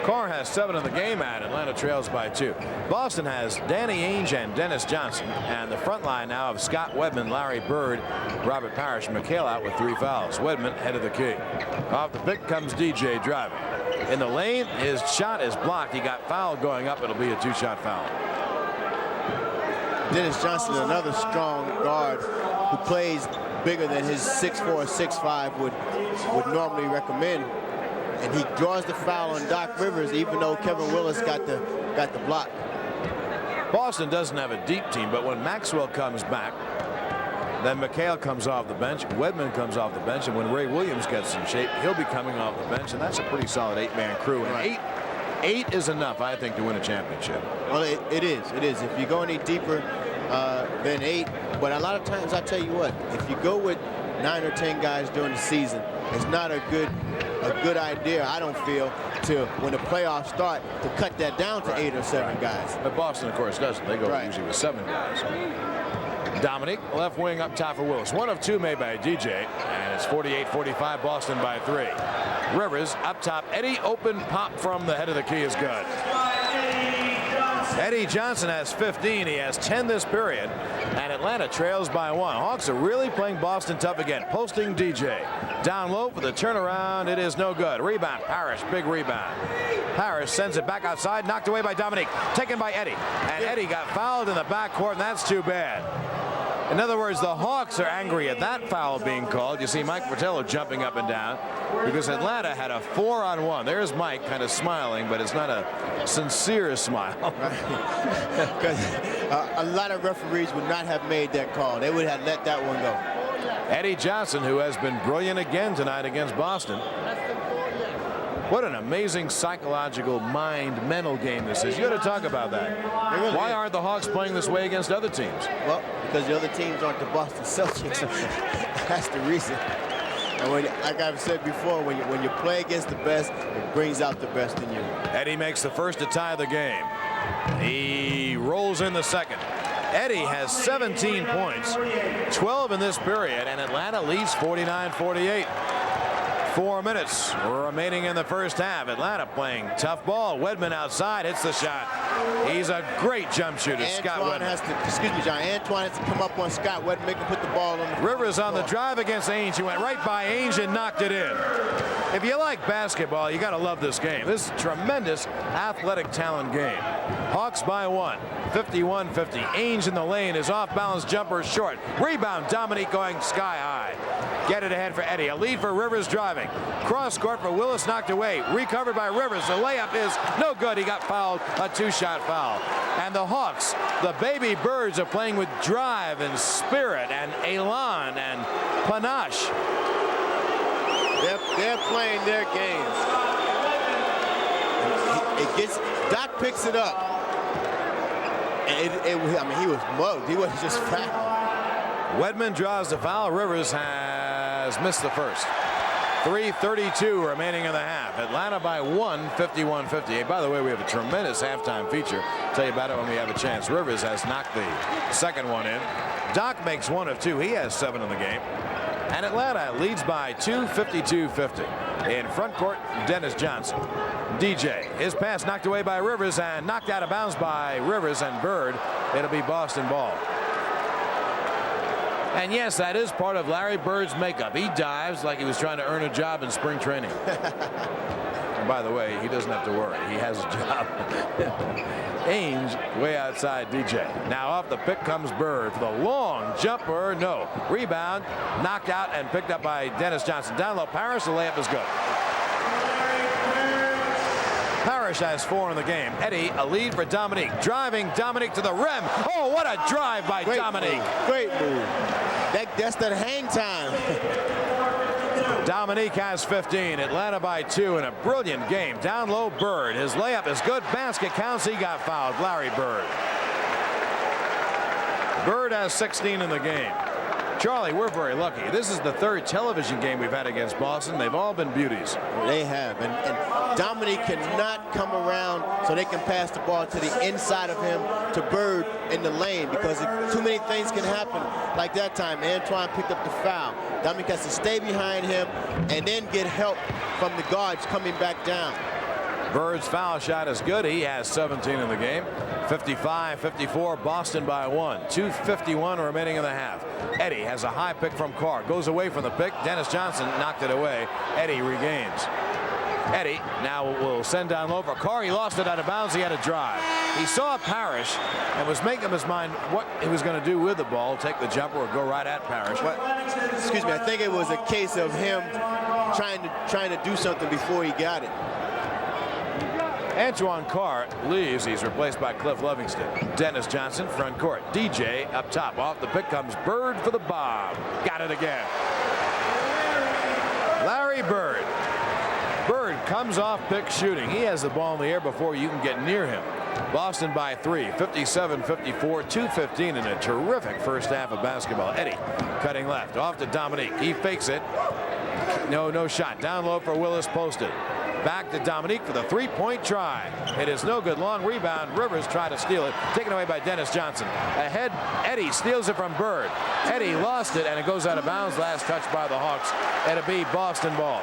Carr has 7 in the game, and Atlanta trails by 2. Boston has Danny Ainge and Dennis Johnson, and the front line now of Scott Wedman, Larry Bird, Robert Parrish, McHale out with 3 fouls. Wedman head of the key. Off the pick comes DJ driving. In the lane, his shot is blocked. He got fouled going up. It'll be a 2-shot foul. Dennis Johnson, another strong guard who plays bigger than his 6'4", 6'5" would normally recommend. And he draws the foul on Doc Rivers, even though Kevin Willis got the block. Boston doesn't have a deep team, but when Maxwell comes back, then McHale comes off the bench, Wedman comes off the bench, and when Ray Williams gets in shape, he'll be coming off the bench, and that's a pretty solid 8-man crew. And Right. eight is enough, I think, to win a championship. Well, it is. If you go any deeper than 8, but a lot of times I tell you what, if you go with 9 or 10 guys during the season, it's not a good idea, I don't feel, to when the playoffs start to cut that down to 8 or 7 guys. But Boston, of course, doesn't. They go usually with 7 guys. Dominique, left wing up top for Willis. 1 of 2 made by DJ, and it's 48-45, Boston by 3. Rivers up top. Eddie, open pop from the head of the key is good. Eddie Johnson has 15. He has 10 this period, and Atlanta trails by 1. Hawks are really playing Boston tough again, posting DJ. Down low for the turnaround. It is no good. Rebound, Parrish, big rebound. Parrish sends it back outside, knocked away by Dominique, taken by Eddie. And Eddie got fouled in the backcourt, and that's too bad. In other words, the Hawks are angry at that foul being called. You see Mike Fratello jumping up and down because Atlanta had a 4-on-1. There's Mike kind of smiling, but it's not a sincere smile. Because a lot of referees would not have made that call. They would have let that one go. Eddie Johnson, who has been brilliant again tonight against Boston. What an amazing psychological mental game this is. You got to talk about that. Really Why aren't the Hawks playing this way against other teams? Well, because the other teams aren't the Boston Celtics. That's the reason. And like I've said before, when you play against the best, it brings out the best in you. Eddie makes the first to tie the game. He rolls in the second. Eddie has 17 points, 12 in this period, and Atlanta leads 49-48. 4 minutes remaining in the first half. Atlanta playing tough ball. Wedman outside hits the shot. He's a great jump shooter, Scott Wedman. Antoine has to come up on Scott Wedman, make him put the ball on the Rivers on the drive against Ainge. He went right by Ainge and knocked it in. If you like basketball, you got to love this game. This is a tremendous athletic talent game. Hawks by 1, 51-50. Ainge in the lane. His off-balance jumper short. Rebound, Dominique going sky high. Get it ahead for Eddie. A lead for Rivers driving. Cross court for Willis, knocked away. Recovered by Rivers. The layup is no good. He got fouled. A 2-shot foul. And the Hawks, the baby birds, are playing with drive and spirit and elan and panache. They're playing their games. Doc picks it up. And he was mugged. He wasn't just fouled. Wedman draws the foul. Rivers has missed the first. 3:32 remaining in the half. Atlanta by 1, 51-50. Hey, by the way, we have a tremendous halftime feature. Tell you about it when we have a chance. Rivers has knocked the second one in. Doc makes 1 of 2. He has 7 in the game. And Atlanta leads by 2, 52-50. In front court, Dennis Johnson. DJ, his pass knocked away by Rivers and knocked out of bounds by Rivers and Bird. It'll be Boston ball. And yes, that is part of Larry Bird's makeup. He dives like he was trying to earn a job in spring training. And by the way, he doesn't have to worry. He has a job. Ainge way outside DJ. Now off the pick comes Bird for the long jumper. No. Rebound, knocked out and picked up by Dennis Johnson. Down low, Parrish, the layup is good. Parrish has 4 in the game. Eddie, a lead for Dominique. Driving Dominique to the rim. Oh, what a drive by Dominique. Great move. That's that hang time. Dominique has 15. Atlanta by 2 in a brilliant game. Down low, Bird. His layup is good. Basket counts. He got fouled. Larry Bird. Bird has 16 in the game. Charlie, we're very lucky. This is the 3rd television game we've had against Boston. They've all been beauties. They have. And Dominique cannot come around so they can pass the ball to the inside of him to Bird in the lane because too many things can happen. Like that time, Antoine picked up the foul. Dominique has to stay behind him and then get help from the guards coming back down. Bird's foul shot is good. He has 17 in the game. 55-54, Boston by 1. 2:51 remaining in the half. Eddie has a high pick from Carr. Goes away from the pick. Dennis Johnson knocked it away. Eddie regains. Eddie now will send down low for Carr. He lost it out of bounds. He had a drive. He saw Parrish and was making up his mind what he was going to do with the ball. Take the jumper or go right at Parrish. Excuse me. I think it was a case of him trying to do something before he got it. Antoine Carr leaves. He's replaced by Cliff Livingston. Dennis Johnson, front court. DJ up top. Off the pick comes Bird for the bob. Got it again. Larry Bird. Bird comes off pick shooting. He has the ball in the air before you can get near him. Boston by 3. 57-54. 2:15 in a terrific first half of basketball. Eddie cutting left. Off to Dominique. He fakes it. No shot. Down low for Willis, posted. Back to Dominique for the three-point try. It is no good. Long rebound. Rivers tried to steal it. Taken away by Dennis Johnson. Ahead, Eddie steals it from Bird. Eddie lost it, and it goes out of bounds. Last touch by the Hawks. It'll be Boston ball.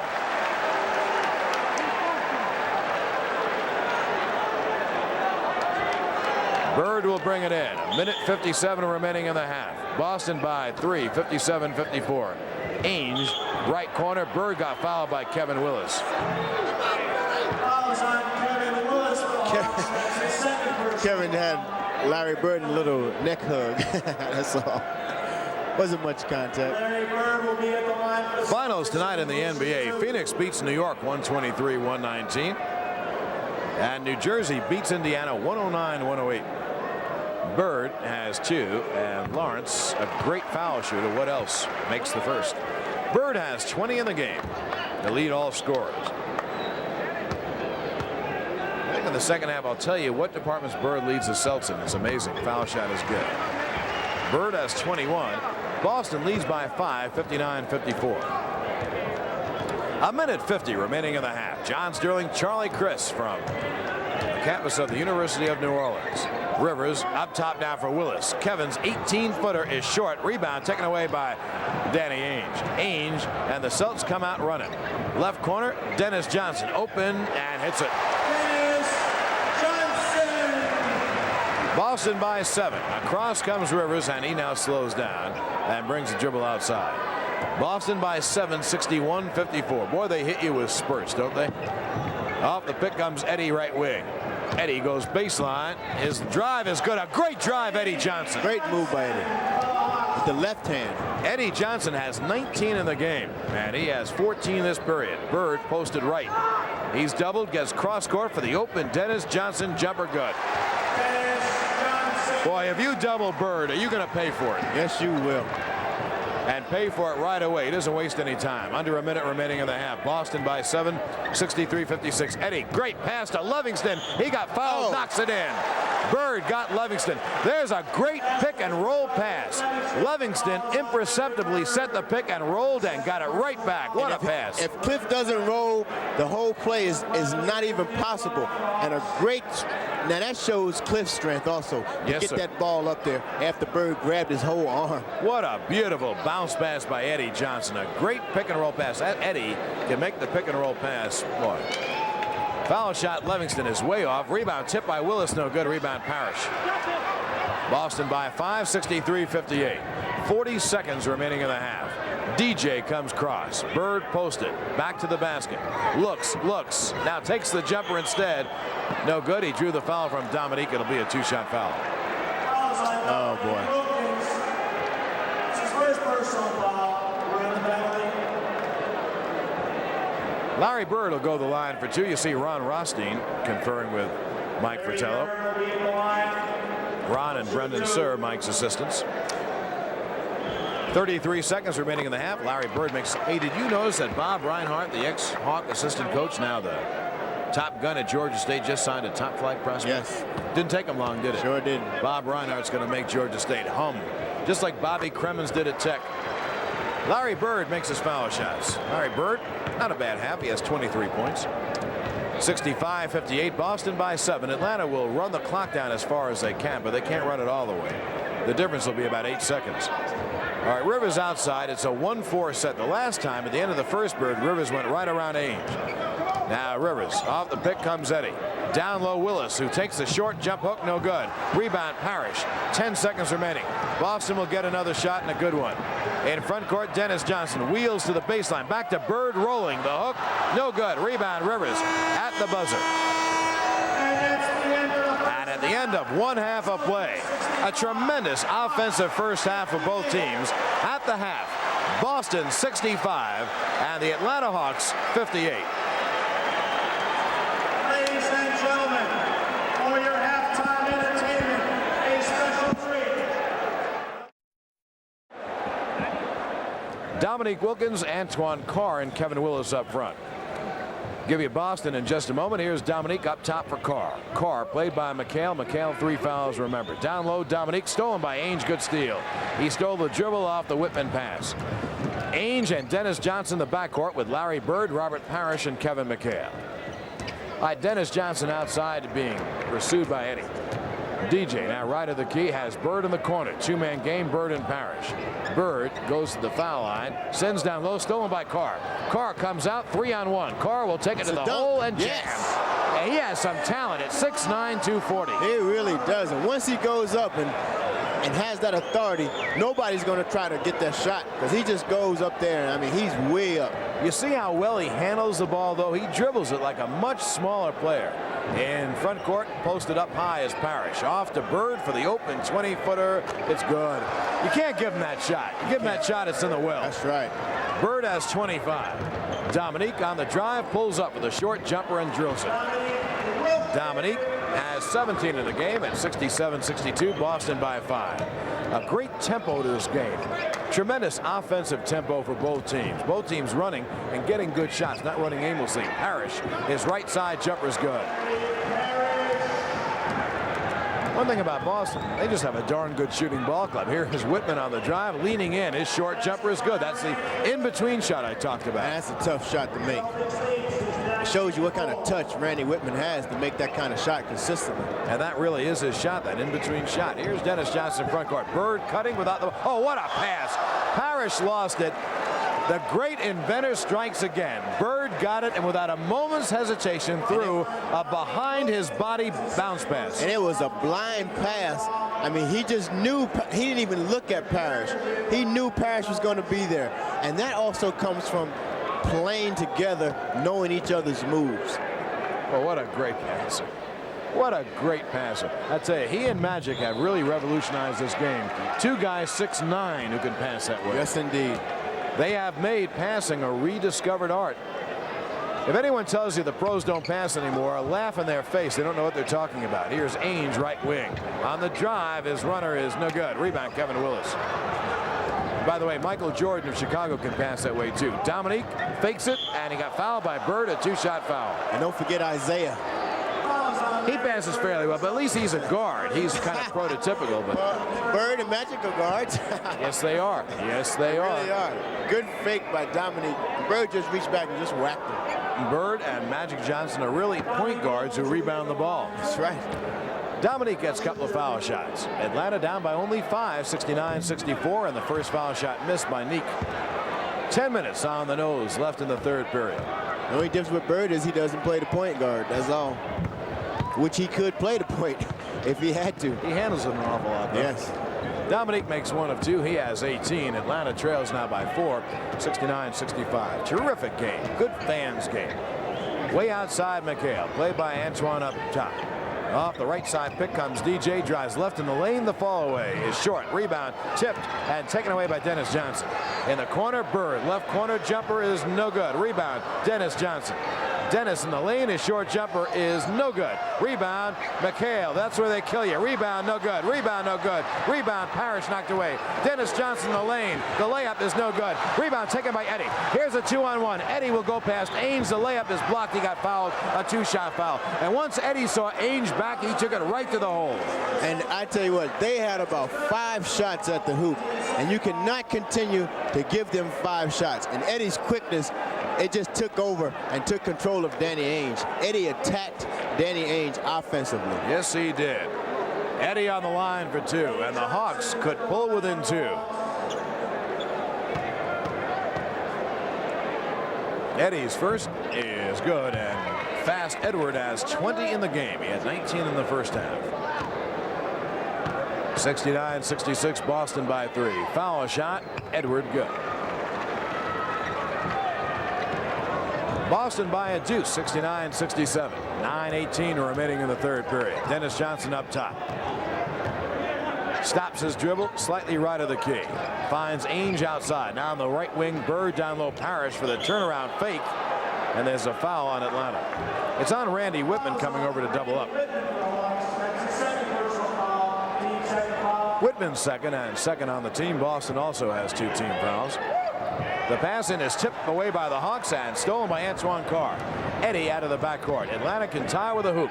Bird will bring it in. 1:57 remaining in the half. Boston by 3. 57-54. Ainge, right corner. Bird got fouled by Kevin Willis. Kevin had Larry Bird in a little neck hug. That's all. Wasn't much contact. Finals tonight in the NBA. Phoenix beats New York 123-119. And New Jersey beats Indiana 109-108. Bird has 2, and Lawrence, a great foul shooter. What else makes the first? Bird has 20 in the game. The lead all scorers. I think in the second half, I'll tell you what departments Bird leads the Celtics in. It's amazing. Foul shot is good. Bird has 21. Boston leads by 5, 59-54. 1:50 remaining in the half. John Sterling, Charlie Chris from the campus of the University of New Orleans. Rivers up top now for Willis. Kevin's 18-footer is short. Rebound taken away by Danny Ainge. Ainge and the Celtics come out running. Left corner, Dennis Johnson open and hits it. Boston by 7. Across comes Rivers, and he now slows down and brings the dribble outside. Boston by 7, 61-54. Boy, they hit you with spurts, don't they? Off the pick comes Eddie, right wing. Eddie goes baseline. His drive is good. A great drive, Eddie Johnson. Great move by Eddie. With the left hand. Eddie Johnson has 19 in the game, and he has 14 this period. Bird posted right. He's doubled, gets cross court for the open Dennis Johnson jumper, good. Boy, if you double Bird, are you going to pay for it? Yes, you will. And pay for it right away. He doesn't waste any time. Under a minute remaining in the half. Boston by 7, 63-56. Eddie, great pass to Livingston. He got fouled, knocks it in. Bird got Livingston. There's a great pick and roll pass. Livingston imperceptibly set the pick and rolled and got it right back. What a pass. If Cliff doesn't roll, the whole play is not even possible. And a great, now that shows Cliff's strength also. Yes, get sir. that ball up there after Bird grabbed his whole arm. What a beautiful bounce pass by Eddie Johnson. A great pick and roll pass. That Eddie can make the pick and roll pass. Boy. Foul shot, Livingston is way off. Rebound tipped by Willis, no good. Rebound Parrish. Boston by 5, 63-58. 40 seconds remaining in the half. DJ comes cross. Bird posted. Back to the basket. Looks. Now takes the jumper instead. No good. He drew the foul from Dominique. It'll be a 2-shot foul. Oh, boy. Larry Bird will go the line for 2. You see Ron Rothstein conferring with Mike Fratello. Ron and Brendan Sir, Mike's assistants. 33 seconds remaining in the half. Larry Bird makes. Hey, did you notice that Bob Reinhart, the ex-Hawk assistant coach, now the top gun at Georgia State, just signed a top flight prospect? Yes. Didn't take him long, did it? Sure didn't. Bob Reinhart's going to make Georgia State hum, just like Bobby Cremins did at Tech. Larry Bird makes his foul shots. Larry Bird, not a bad half. He has 23 points. 65-58. Boston by 7. Atlanta will run the clock down as far as they can, but they can't run it all the way. The difference will be about 8 seconds. All right, Rivers outside. It's a 1-4 set. The last time at the end of the first, Rivers went right around Ainge. Now Rivers off the pick comes Eddie. Down low Willis, who takes a short jump hook, no good. Rebound Parrish. 10 seconds remaining. Boston will get another shot and a good one. In front court, Dennis Johnson wheels to the baseline. Back to Bird, rolling the hook. No good. Rebound Rivers at the buzzer. And at the end of one half of play, a tremendous offensive first half of both teams. At the half, Boston 65 and the Atlanta Hawks 58. Ladies and gentlemen, for your halftime entertainment, a special treat. Dominique Wilkins, Antoine Carr, and Kevin Willis up front. Give you Boston in just a moment. Here's Dominique up top for Carr. Carr played by McHale. McHale 3 fouls, remember. Down low, Dominique stolen by Ainge. Good steal. He stole the dribble off the Whitman pass. Ainge and Dennis Johnson the backcourt with Larry Bird, Robert Parrish, and Kevin McHale. All right, Dennis Johnson outside being pursued by Eddie. DJ now right of the key has Bird in the corner. Two-man game, Bird and Parrish. Bird goes to the foul line, sends down low, stolen by Carr. Carr comes out 3-on-1. Carr will take it to the hole and jam. And he has some talent at 6'9", 240. He really does. And once he goes up and has that authority, nobody's going to try to get that shot because he just goes up there. And, I mean, he's way up. You see how well he handles the ball, though? He dribbles it like a much smaller player. In front court, posted up high is Parrish. Off to Bird for the open 20-footer. It's good. You can't give him that shot. You give him that shot, it's in the well. That's right. Bird has 25. Dominique on the drive, pulls up with a short jumper and drills it. Dominique has 17 in the game at 67-62. Boston by 5. A great tempo to this game. Tremendous offensive tempo for both teams. Both teams running and getting good shots, not running aimlessly. Parrish, his right side jumper is good. One thing about Boston, they just have a darn good shooting ball club. Here is Whitman on the drive, leaning in. His short jumper is good. That's the in-between shot I talked about. That's a tough shot to make. It shows you what kind of touch Randy Whitman has to make that kind of shot consistently. And that really is his shot, that in-between shot. Here's Dennis Johnson front court. Bird cutting without the... Oh, what a pass. Parrish lost it. The great inventor strikes again. Bird got it, and without a moment's hesitation threw a behind-his-body bounce pass. And it was a blind pass. I mean, he just knew. He didn't even look at Parrish. He knew Parrish was going to be there. And that also comes from playing together, knowing each other's moves. Well, what a great passer. What a great passer. I tell you, he and Magic have really revolutionized this game. Two guys 6'9" who can pass that way. Yes, indeed. They have made passing a rediscovered art. If anyone tells you the pros don't pass anymore, laugh in their face. They don't know what they're talking about. Here's Ainge, right wing. On the drive, his runner is no good. Rebound, Kevin Willis. By the way, Michael Jordan of Chicago can pass that way, too. Dominique fakes it, and he got fouled by Bird, a two-shot foul. And don't forget Isaiah. He passes fairly well, but at least he's a guard. He's kind of prototypical. But Bird and Magic are guards. Yes, they are. Yes, they are. Really are. Good fake by Dominique. Bird just reached back and just whacked him. Bird and Magic Johnson are really point guards who rebound the ball. That's right. Dominique gets a couple of foul shots. Atlanta down by only 5, 69-64, and the first foul shot missed by Neek. 10 minutes on the nose left in the third period. The only difference with Bird is he doesn't play the point guard. That's all. Which he could play the point if he had to. He handles it an awful lot, though. Yes. Dominique makes 1 of 2. He has 18. Atlanta trails now by 4, 69-65. Terrific game. Good fans game. Way outside McHale. Played by Antoine up top. Off the right side pick comes DJ. Drives left in the lane. The fall away is short. Rebound tipped and taken away by Dennis Johnson. In the corner, Bird. Left corner jumper is no good. Rebound, Dennis Johnson. Dennis in the lane. His short jumper is no good. Rebound, McHale. That's where they kill you. Rebound, no good. Rebound, no good. Rebound, Parrish knocked away. Dennis Johnson in the lane. The layup is no good. Rebound taken by Eddie. Here's a 2-on-1. Eddie will go past Ainge. The layup is blocked. He got fouled. A two-shot foul. And once Eddie saw Ainge back, he took it right to the hole. And I tell you what, they had about 5 shots at the hoop. And you cannot continue to give them 5 shots. And Eddie's quickness, it just took over and took control of Danny Ainge. Eddie attacked Danny Ainge offensively. Yes, he did. Eddie on the line for 2, and the Hawks could pull within 2. Eddie's first is good, and fast Edward has 20 in the game. He had 19 in the first half. 69-66, Boston by 3. Foul shot, Edward good. Boston by a deuce, 69-67. 9:18 remaining in the third period. Dennis Johnson up top. Stops his dribble slightly right of the key. Finds Ainge outside. Now on the right wing, Bird down low, Parrish for the turnaround fake. And there's a foul on Atlanta. It's on Randy Whitman coming over to double up. Whitman's second, and second on the team. Boston also has 2 team fouls. The pass in is tipped away by the Hawks and stolen by Antoine Carr. Eddie out of the backcourt. Atlanta can tie with a hoop.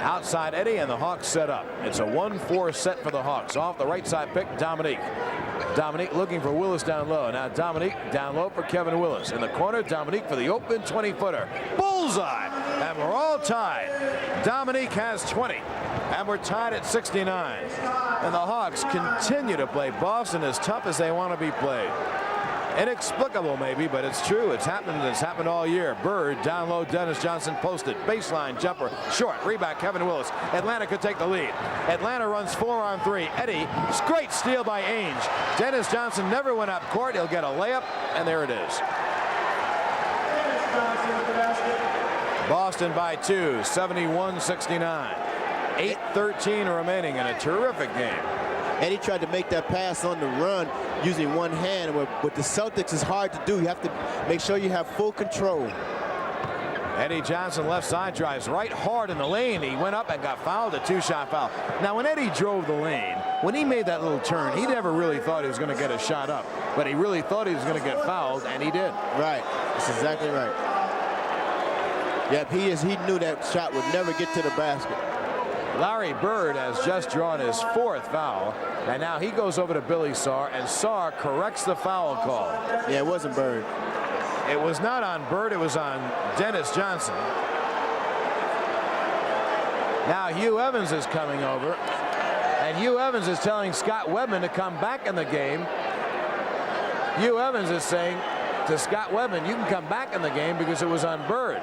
Outside Eddie, and the Hawks set up. It's a 1-4 set for the Hawks. Off the right side pick, Dominique. Dominique looking for Willis down low. Now Dominique down low for Kevin Willis. In the corner, Dominique for the open 20-footer. Bullseye! And we're all tied. Dominique has 20. And we're tied at 69. And the Hawks continue to play Boston as tough as they want to be played. Inexplicable maybe, but it's true. It's happened all year. Bird down low, Dennis Johnson posted. Baseline jumper, short. Rebound, Kevin Willis. Atlanta could take the lead. Atlanta runs 4 on 3. Eddie, great steal by Ainge. Dennis Johnson never went up court. He'll get a layup, and there it is. Boston by 2, 71-69. 8:13 remaining in a terrific game. Eddie tried to make that pass on the run using one hand. With the Celtics, it's hard to do. You have to make sure you have full control. Eddie Johnson left side drives right hard in the lane. He went up and got fouled, a 2-shot foul. Now when Eddie drove the lane, when he made that little turn, he never really thought he was going to get a shot up, but he really thought he was going to get fouled, and he did. Right, that's exactly right. Yep, he knew that shot would never get to the basket. Larry Bird has just drawn his 4th foul, and now he goes over to Billy Sarr, and Sarr corrects the foul call. Yeah, it wasn't Bird. It was not on Bird, it was on Dennis Johnson. Now Hugh Evans is coming over, and Hugh Evans is telling Scott Webman to come back in the game. Hugh Evans is saying to Scott Webman, you can come back in the game because it was on Bird.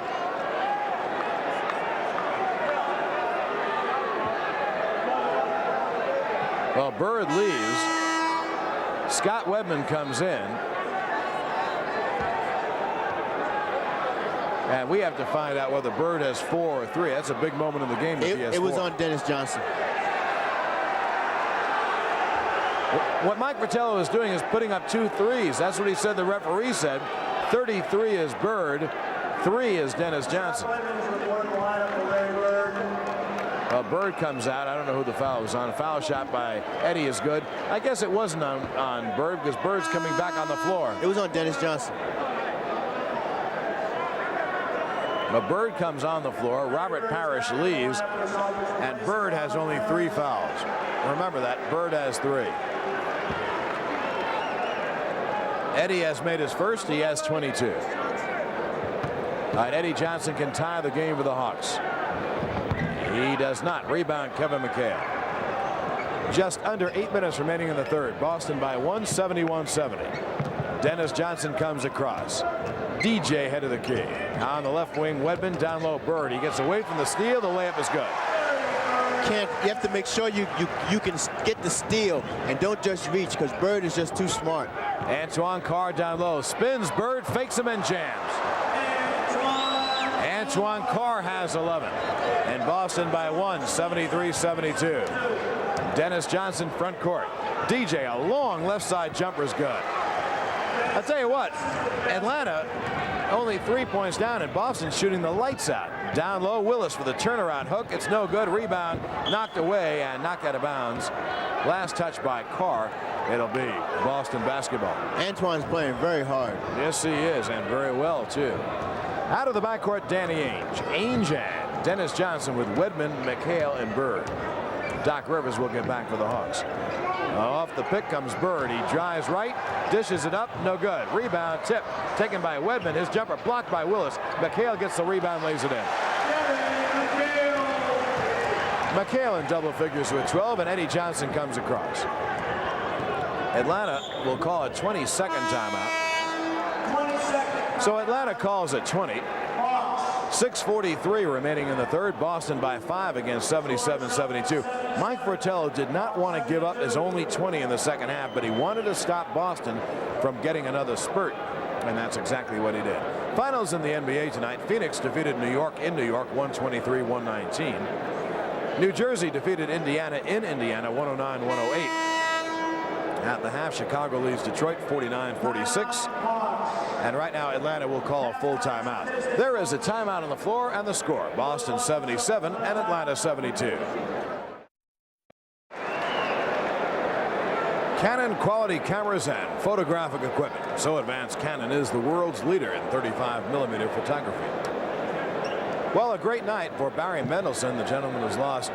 Well, Bird leaves. Scott Webman comes in. And we have to find out whether Bird has 4 or 3. That's a big moment in the game if he has 4. It was on Dennis Johnson. What Mike Fratello is doing is putting up 2 threes. That's what he said the referee said. 33 is Bird. 3 is Dennis Johnson. Well, Bird comes out. I don't know who the foul was on. A foul shot by Eddie is good. I guess it wasn't on Bird because Bird's coming back on the floor. It was on Dennis Johnson. But Bird comes on the floor. Robert Parrish leaves, and Bird has only 3 fouls. Remember that. Bird has 3. Eddie has made his first. He has 22. All right, Eddie Johnson can tie the game for the Hawks. He does not. Rebound, Kevin McHale. Just under 8 minutes remaining in the third. Boston by 1, 71-70. Dennis Johnson comes across. DJ head of the key. On the left wing, Wedman down low. Bird. He gets away from the steal. The layup is good. You have to make sure you can get the steal and don't just reach because Bird is just too smart. Antoine Carr down low. Spins. Bird fakes him and jams. Antoine Carr has 11. And Boston by 1, 73-72. Dennis Johnson front court. DJ, a long left side jumper is good. I'll tell you what, Atlanta only 3 points down, and Boston shooting the lights out. Down low, Willis for the turnaround hook. It's no good. Rebound knocked away and knocked out of bounds. Last touch by Carr. It'll be Boston basketball. Antoine's playing very hard. Yes, he is, and very well, too. Out of the backcourt, Danny Ainge. Ainge and Dennis Johnson with Wedman, McHale, and Bird. Doc Rivers will get back for the Hawks. Off the pick comes Bird. He drives right, dishes it up, no good. Rebound tip taken by Wedman. His jumper blocked by Willis. McHale gets the rebound, lays it in. McHale in double figures with 12, and Eddie Johnson comes across. Atlanta will call a 20-second timeout. 20 seconds. So Atlanta calls it 20. 6:43 remaining in the third. Boston by 5 against 77-72. Mike Fratello did not want to give up his only 20 in the second half, but he wanted to stop Boston from getting another spurt, and that's exactly what he did. Finals in the NBA tonight. Phoenix defeated New York in New York 123-119. New Jersey defeated Indiana in Indiana 109-108. At the half, Chicago leads Detroit 49-46. And right now, Atlanta will call a full timeout. There is a timeout on the floor, and the score: Boston 77 and Atlanta 72. Canon quality cameras and photographic equipment. So advanced, Canon is the world's leader in 35mm photography. Well, a great night for Barry Mendelson. The gentleman has lost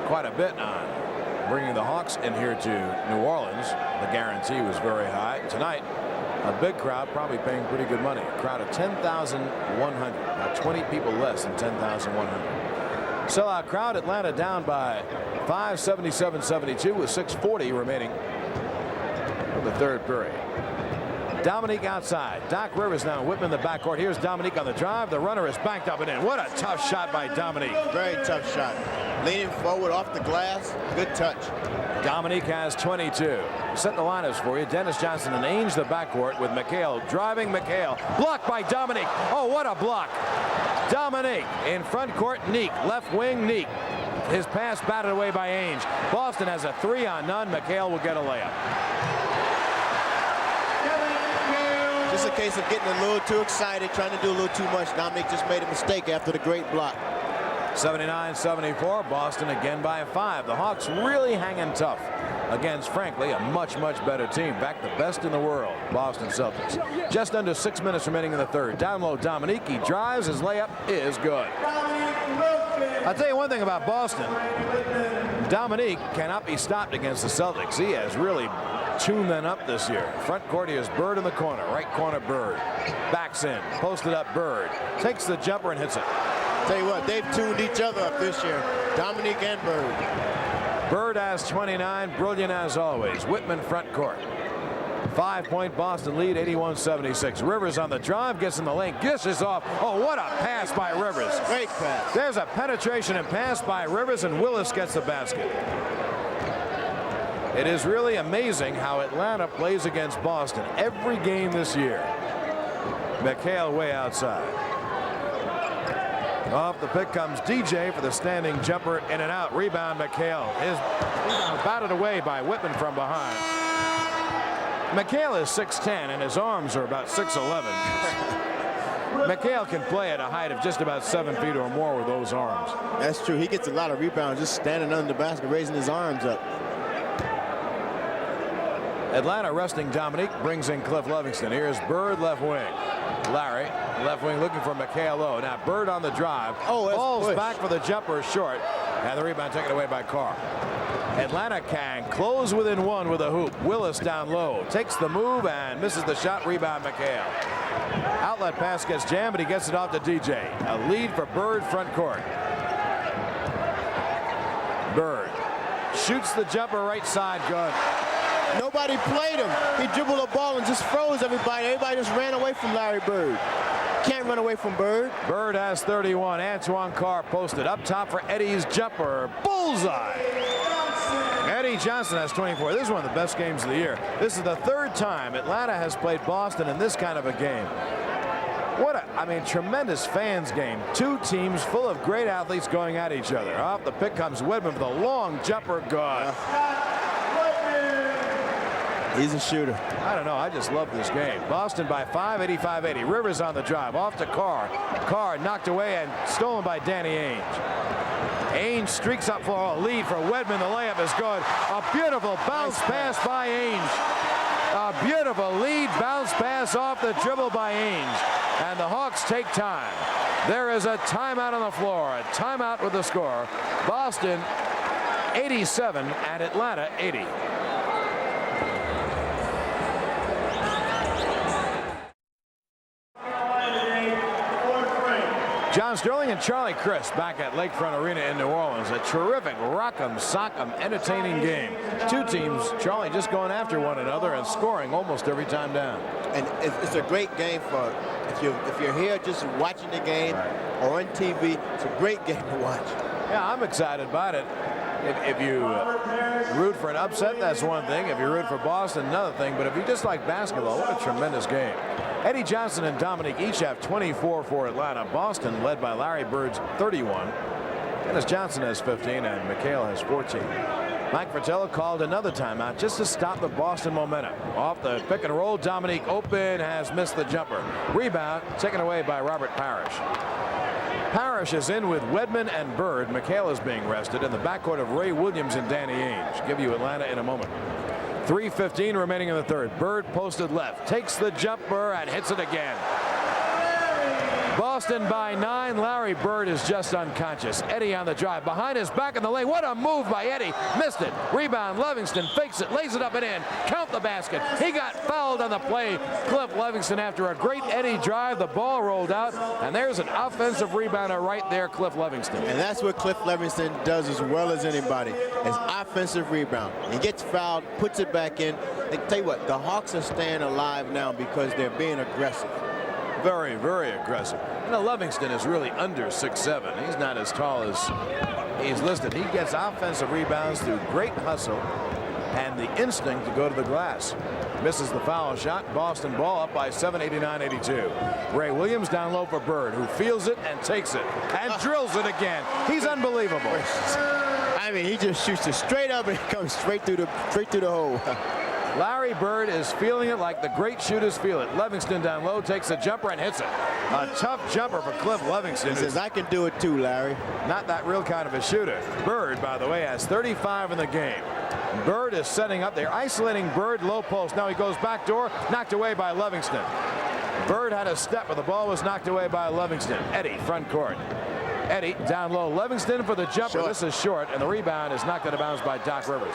quite a bit on bringing the Hawks in here to New Orleans. The guarantee was very high. Tonight, a big crowd, probably paying pretty good money. A crowd of 10,100. About 20 people less than 10,100. Sellout crowd. Atlanta down by 5, 77-72 with 6:40 remaining in the third period. Dominique outside. Doc Rivers now. Whitman in the backcourt. Here's Dominique on the drive. The runner is banked up and in. What a tough shot by Dominique. Very tough shot. Leaning forward off the glass. Good touch. Dominique has 22. Set the lineups for you. Dennis Johnson and Ainge the backcourt with McHale driving. McHale blocked by Dominique. Oh, what a block. Dominique in front court. Neek left wing. Neek. His pass batted away by Ainge. Boston has a 3-on-none. McHale will get a layup. Just a case of getting a little too excited, trying to do a little too much. Dominique just made a mistake after the great block. 79-74. Boston again by 5. The Hawks really hanging tough against, frankly, a much better team. In fact, the best in the world, Boston Celtics. Just under 6 minutes remaining in the third. Down low, Dominique. He drives. His layup is good. I'll tell you one thing about Boston. Dominique cannot be stopped against the Celtics. He has really tuned them up this year. Front court, here's Bird in the corner. Right corner, Bird. Backs in. Posted up, Bird. Takes the jumper and hits it. Tell you what, they've tuned each other up this year. Dominique and Bird. Bird has 29. Brilliant as always. Whitman front court. 5-point Boston lead, 81-76. Rivers on the drive, gets in the lane, dishes off. Oh, what a pass by Rivers. Great pass. There's a penetration and pass by Rivers, and Willis gets the basket. It is really amazing how Atlanta plays against Boston every game this year. McHale way outside. Off the pick comes DJ for the standing jumper, in and out. Rebound McHale. His batted away by Whitman from behind. McHale is 6'10", and his arms are about 6'11". McHale can play at a height of just about 7 feet or more with those arms. That's true. He gets a lot of rebounds just standing under the basket, raising his arms up. Atlanta resting Dominique, brings in Cliff Livingston. Here's Bird left wing. Larry left wing looking for McHale low. Now Bird on the drive. Falls back for the jumper short. And the rebound taken away by Carr. Atlanta can close within 1 with a hoop. Willis down low. Takes the move and misses the shot. Rebound McHale. Outlet pass gets jammed, but he gets it off to DJ. A lead for Bird front court. Bird shoots the jumper right side. Good. Nobody played him. He dribbled the ball and just froze everybody. Everybody just ran away from Larry Bird. Can't run away from Bird. Bird has 31. Antoine Carr posted up top for Eddie's jumper. Bullseye. Eddie Johnson has 24. This is one of the best games of the year. This is the third time Atlanta has played Boston in this kind of a game. What a, tremendous fans game. Two teams full of great athletes going at each other. Off the pick comes Whitman for the long jumper. Good. He's a shooter. I don't know. I just love this game. Boston by 5, 85-80. Rivers on the drive. Off to Carr. Carr knocked away and stolen by Danny Ainge. Ainge streaks up for a lead for Wedman. The layup is good. A beautiful bounce pass by Ainge. A beautiful lead bounce pass off the dribble by Ainge. And the Hawks take time. There is a timeout on the floor. A timeout with the score. Boston 87 and Atlanta 80. John Sterling and Charlie Crist back at Lakefront Arena in New Orleans. A terrific rock'em sock'em entertaining game. Two teams, Charlie, just going after one another and scoring almost every time down. And it's a great game for if you're here just watching the game or on TV. It's a great game to watch. Yeah, I'm excited about it. If you root for an upset, that's one thing. If you root for Boston, another thing. But if you just like basketball, what a tremendous game. Eddie Johnson and Dominique each have 24 for Atlanta. Boston led by Larry Bird's 31. Dennis Johnson has 15 and McHale has 14. Mike Fratello called another timeout just to stop the Boston momentum. Off the pick and roll, Dominique open, has missed the jumper. Rebound taken away by Robert Parrish. Parrish is in with Wedman and Bird. McHale is being rested in the backcourt of Ray Williams and Danny Ainge. Give you Atlanta in a moment. 3:15 remaining in the third. Bird posted left, takes the jumper and hits it again. Boston by 9. Larry Bird is just unconscious. Eddie on the drive behind his back in the lane. What a move by Eddie. Missed it. Rebound. Livingston fakes it, lays it up and in. Count the basket. He got fouled on the play. Cliff Livingston, after a great Eddie drive, the ball rolled out, and there's an offensive rebounder right there, Cliff Livingston. And that's what Cliff Livingston does as well as anybody, is offensive rebound. He gets fouled, puts it back in. I tell you what, the Hawks are staying alive now because they're being aggressive. Very, very aggressive. You know, Livingston is really under 6'7". He's not as tall as he's listed. He gets offensive rebounds through great hustle and the instinct to go to the glass. Misses the foul shot. Boston ball up by 7, 89-82. Ray Williams down low for Bird, who feels it and takes it and drills it again. He's unbelievable. I mean, he just shoots it straight up and it comes straight through the hole. Larry Bird is feeling it like the great shooters feel it. Livingston down low takes a jumper and hits it. A tough jumper for Cliff Livingston. He says, I can do it too, Larry. Not that real kind of a shooter. Bird, by the way, has 35 in the game. Bird is setting up. They're isolating Bird low post. Now he goes back door, knocked away by Livingston. Bird had a step, but the ball was knocked away by Livingston. Eddie, front court. Eddie down low. Livingston for the jumper. Short. This is short, and the rebound is knocked out of bounds by Doc Rivers.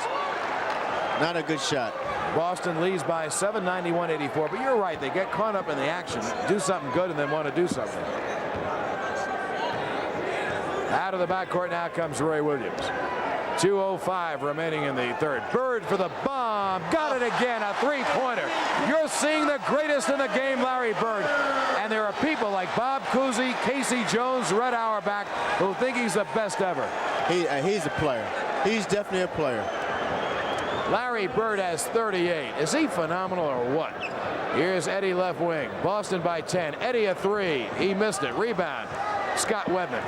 Not a good shot. Boston leads by 7, 91-84. But you're right. They get caught up in the action, do something good, and then want to do something. Out of the backcourt now comes Ray Williams. 2:05 remaining in the third. Bird for the bomb. Got it again. A three-pointer. You're seeing the greatest in the game, Larry Bird. And there are people like Bob Cousy, Casey Jones, Red Auerbach, who think he's the best ever. He's a player. He's definitely a player. Larry Bird has 38. Is he phenomenal or what? Here's Eddie left wing. Boston by 10. Eddie a three. He missed it. Rebound. Scott Wedman.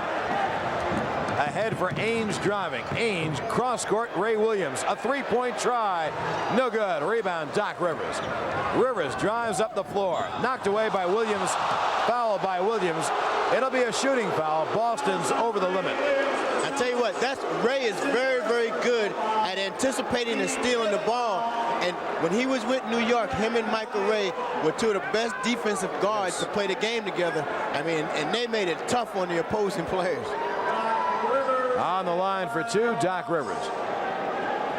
Ahead for Ainge driving. Ainge cross court. Ray Williams. A three-point try. No good. Rebound. Doc Rivers. Rivers drives up the floor. Knocked away by Williams. Foul by Williams. It'll be a shooting foul. Boston's over the limit. I tell you what, Ray is very, very good at anticipating and stealing the ball. And when he was with New York, him and Michael Ray were two of the best defensive guards to play the game together. I mean, and they made it tough on the opposing players. On the line for two, Doc Rivers.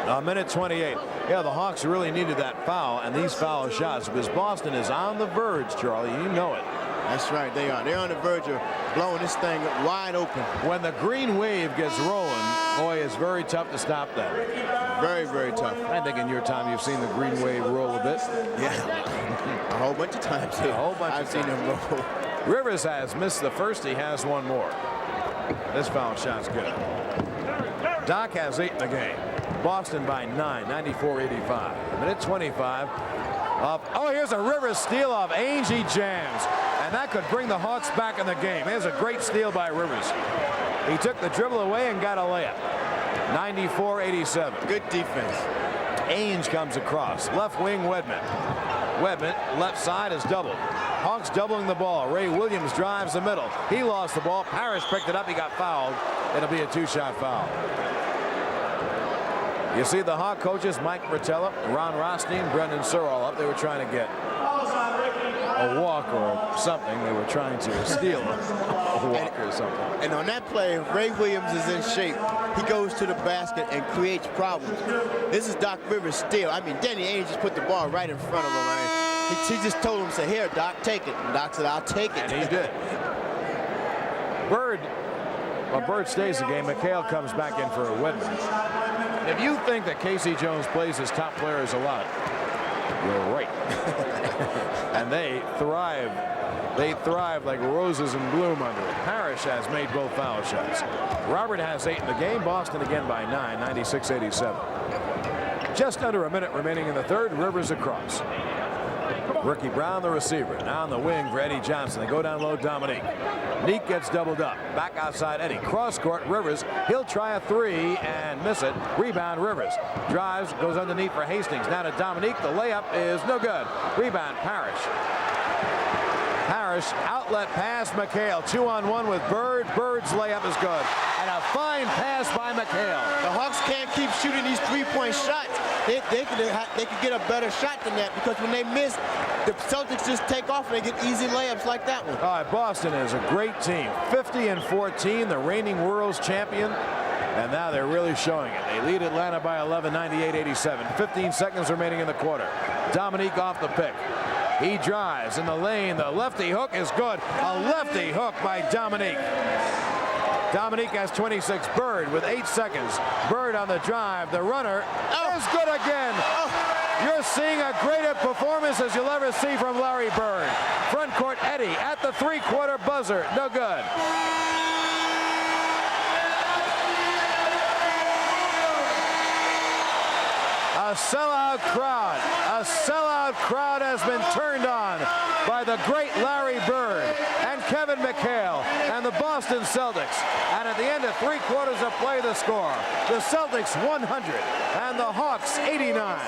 A minute 28. Yeah, the Hawks really needed that foul and these foul shots because Boston is on the verge, Charlie. You know it. That's right, they are. They're on the verge of blowing this thing wide open. When the green wave gets rolling, boy, it's very tough to stop that. Very, very tough. I think in your time you've seen the green wave roll a bit. Yeah, a whole bunch of times. A whole bunch I've seen them roll. Rivers has missed the first. He has one more. This foul shot's good. Doc has 8 in the game. Boston by 9, 94-85. Minute 25. Oh, here's a Rivers steal off Ainge. He jams. And that could bring the Hawks back in the game. Here's a great steal by Rivers. He took the dribble away and got a layup. 94-87. Good defense. Ainge comes across. Left wing Wedman. Wedman, left side is doubled. Hawks doubling the ball. Ray Williams drives the middle. He lost the ball. Parrish picked it up. He got fouled. It'll be a 2-shot foul. You see the Hawk coaches, Mike Fratello, Ron Rothstein, Brendan Searle up. They were trying to get a walk or something. They were trying to steal a walk or something. And on that play, Ray Williams is in shape. He goes to the basket and creates problems. This is Doc Rivers' steal. I mean, Danny Ainge just put the ball right in front of him. I mean, he just told him, say, here, Doc, take it. And Doc said, I'll take it. And he did. Bird stays the game. McHale comes back in for Wedman. If you think that Casey Jones plays his top players a lot, you're right. And they thrive. They thrive like roses in bloom under it. Parrish has made both foul shots. Robert has 8 in the game. Boston again by 9, 96-87. Just under a minute remaining in the third. Rivers across. Ricky Brown, the receiver. Now on the wing for Eddie Johnson. They go down low, Dominique. Neek gets doubled up. Back outside Eddie. Cross court, Rivers. He'll try a 3 and miss it. Rebound, Rivers. Drives, goes underneath for Hastings. Now to Dominique. The layup is no good. Rebound, Parrish. Parrish, outlet pass, McHale. 2-on-1 with Bird. Bird's layup is good. And a fine pass by McHale. The Hawks can't keep shooting these three-point shots. They could get a better shot than that, because when they miss, the Celtics just take off and they get easy layups like that one. All right, Boston is a great team. 50-14, the reigning world's champion. And now they're really showing it. They lead Atlanta by 11, 98-87. 15 seconds remaining in the quarter. Dominique off the pick. He drives in the lane. The lefty hook is good. A lefty hook by Dominique. Dominique has 26. Bird with 8 seconds. Bird on the drive. The runner is good again. You're seeing a greater performance as you'll ever see from Larry Bird. Front court, Eddie at the three-quarter buzzer. No good. A sellout crowd. A sellout crowd has been turned on by the great Larry Bird and Kevin McHale and the Boston Celtics. And at the end of 3 quarters of play, the score: the Celtics 100 and the Hawks 89.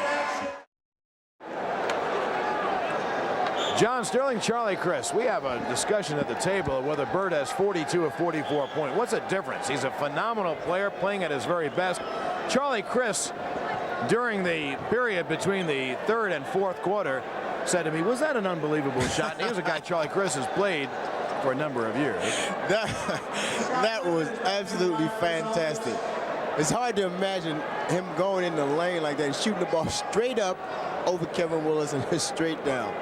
John Sterling, Charlie Chris. We have a discussion at the table of whether Bird has 42 or 44 points. What's the difference? He's a phenomenal player playing at his very best. Charlie Chris, during the period between the third and fourth quarter, said to me, was that an unbelievable shot? And here's a guy Charlie Chris has played for a number of years. That was absolutely fantastic. It's hard to imagine him going in the lane like that, shooting the ball straight up over Kevin Willis and straight down.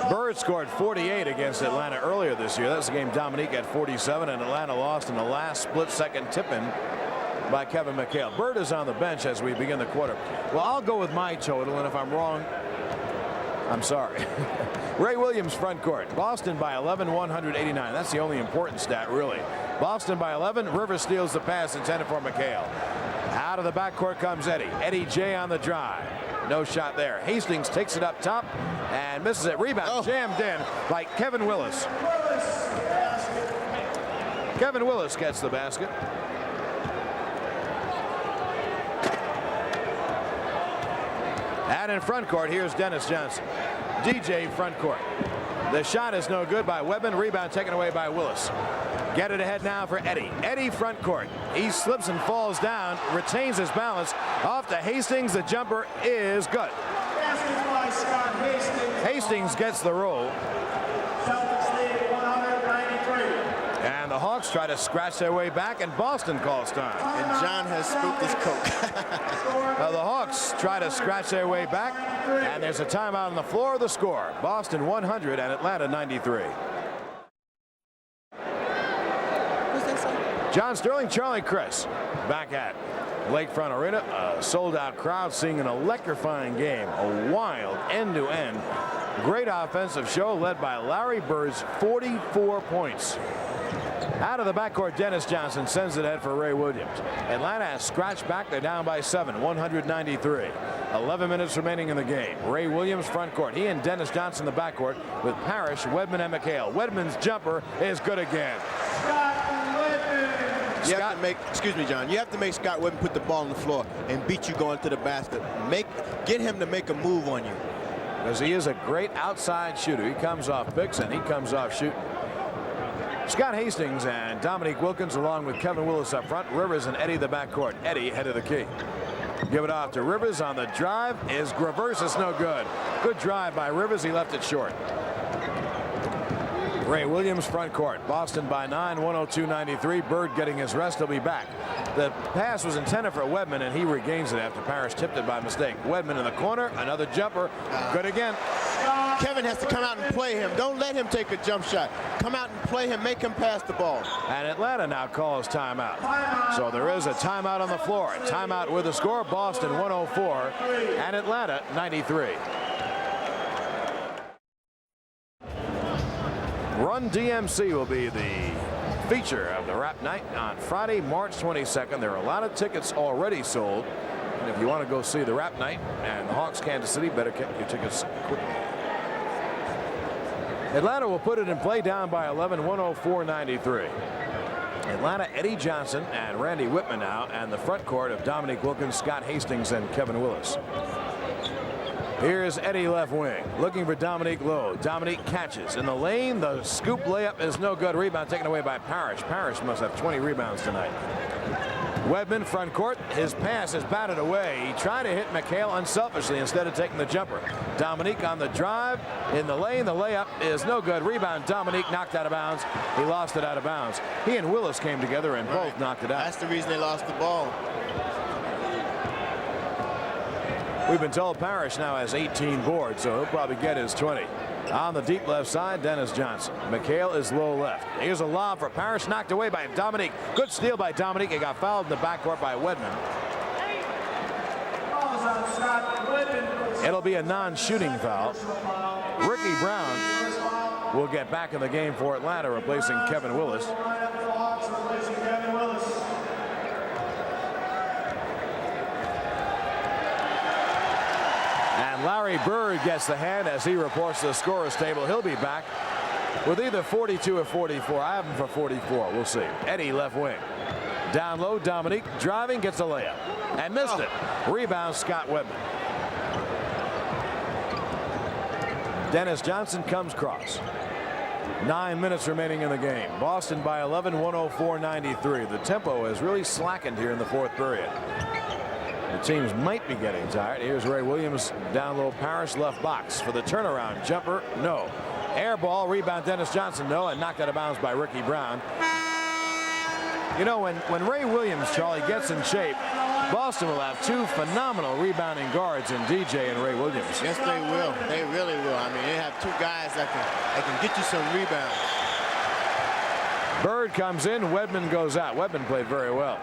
Bird scored 48 against Atlanta earlier this year. That's the game Dominique had 47, and Atlanta lost in the last split-second tip-in by Kevin McHale. Bird is on the bench as we begin the quarter. Well, I'll go with my total, and if I'm wrong, I'm sorry. Ray Williams, front court. Boston by 11, 189. That's the only important stat, really. Boston by 11. Rivers steals the pass intended for McHale. Out of the backcourt comes Eddie. Eddie J on the drive. No shot there. Hastings takes it up top and misses it. Rebound jammed in by Kevin Willis. Kevin Willis gets the basket. And in front court, here's Dennis Johnson. DJ front court. The shot is no good by Webben. Rebound taken away by Willis. Get it ahead now for Eddie. Eddie front court. He slips and falls down, retains his balance. Off to Hastings. The jumper is good. Hastings gets the roll. And the Hawks try to scratch their way back, and Boston calls time. And John has spooked his coat. Now the Hawks try to scratch their way back, and there's a timeout on the floor of the score. Boston 100 and Atlanta 93. John Sterling, Charlie Chris, back at Lakefront Arena. A sold-out crowd seeing an electrifying game. A wild end-to-end. Great offensive show led by Larry Bird's 44 points. Out of the backcourt, Dennis Johnson sends it ahead for Ray Williams. Atlanta has scratched back. They're down by 7, 193. 11 minutes remaining in the game. Ray Williams front court. He and Dennis Johnson in the backcourt with Parrish, Wedman, and McHale. Wedman's jumper is good again. You have to make, excuse me, John, you have to make Scott Webben put the ball on the floor and beat you going to the basket. Get him to make a move on you. Because he is a great outside shooter. He comes off picks and he comes off shooting. Scott Hastings and Dominique Wilkins along with Kevin Willis up front. Rivers and Eddie the backcourt. Eddie head of the key. Give it off to Rivers on the drive. Is reverse is no good. Good drive by Rivers. He left it short. Ray Williams front court. Boston by 9, 102-93. Bird getting his rest. He'll be back. The pass was intended for Wedman, and he regains it after Parrish tipped it by mistake. Wedman in the corner, another jumper, good again. Kevin has to come out and play him. Don't let him take a jump shot. Come out and play him, make him pass the ball. And Atlanta now calls timeout. So there is a timeout on the floor. Timeout with the score, Boston 104 and Atlanta 93. Run DMC will be the feature of the Wrap Night on Friday, March 22nd. There are a lot of tickets already sold. And if you want to go see the Wrap Night and the Hawks Kansas City, better get your tickets quickly. Atlanta will put it in play down by 11, 104-93. Atlanta, Eddie Johnson and Randy Whitman now, and the front court of Dominique Wilkins, Scott Hastings, and Kevin Willis. Here's Eddie left wing, looking for Dominique low. Dominique catches in the lane. The scoop layup is no good. Rebound taken away by Parrish. Parrish must have 20 rebounds tonight. Wedman front court. His pass is batted away. He tried to hit McHale unselfishly instead of taking the jumper. Dominique on the drive in the lane. The layup is no good. Rebound. Dominique knocked out of bounds. He lost it out of bounds. He and Willis came together and both knocked it out. That's the reason they lost the ball. We've been told Parrish now has 18 boards, so he'll probably get his 20. On the deep left side, Dennis Johnson. McHale is low left. Here's a lob for Parrish, knocked away by Dominique. Good steal by Dominique. He got fouled in the backcourt by Wedman. It'll be a non-shooting foul. Ricky Brown will get back in the game for Atlanta, replacing Kevin Willis. Larry Bird gets the hand as he reports to the scorer's table. He'll be back with either 42 or 44. I have him for 44. We'll see. Eddie left wing. Down low, Dominique driving, gets a layup and missed it. Rebound, Scott Wedman. Dennis Johnson comes cross. 9 minutes remaining in the game. Boston by 11, 104-93. The tempo has really slackened here in the fourth period. The teams might be getting tired. Here's Ray Williams down low. Parrish left box for the turnaround jumper. No. Air ball. Rebound Dennis Johnson. No. And knocked out of bounds by Ricky Brown. You know, when Ray Williams, Charlie, gets in shape, Boston will have two phenomenal rebounding guards in DJ and Ray Williams. Yes, they will. They really will. I mean, they have two guys that can get you some rebounds. Bird comes in. Wedman goes out. Wedman played very well.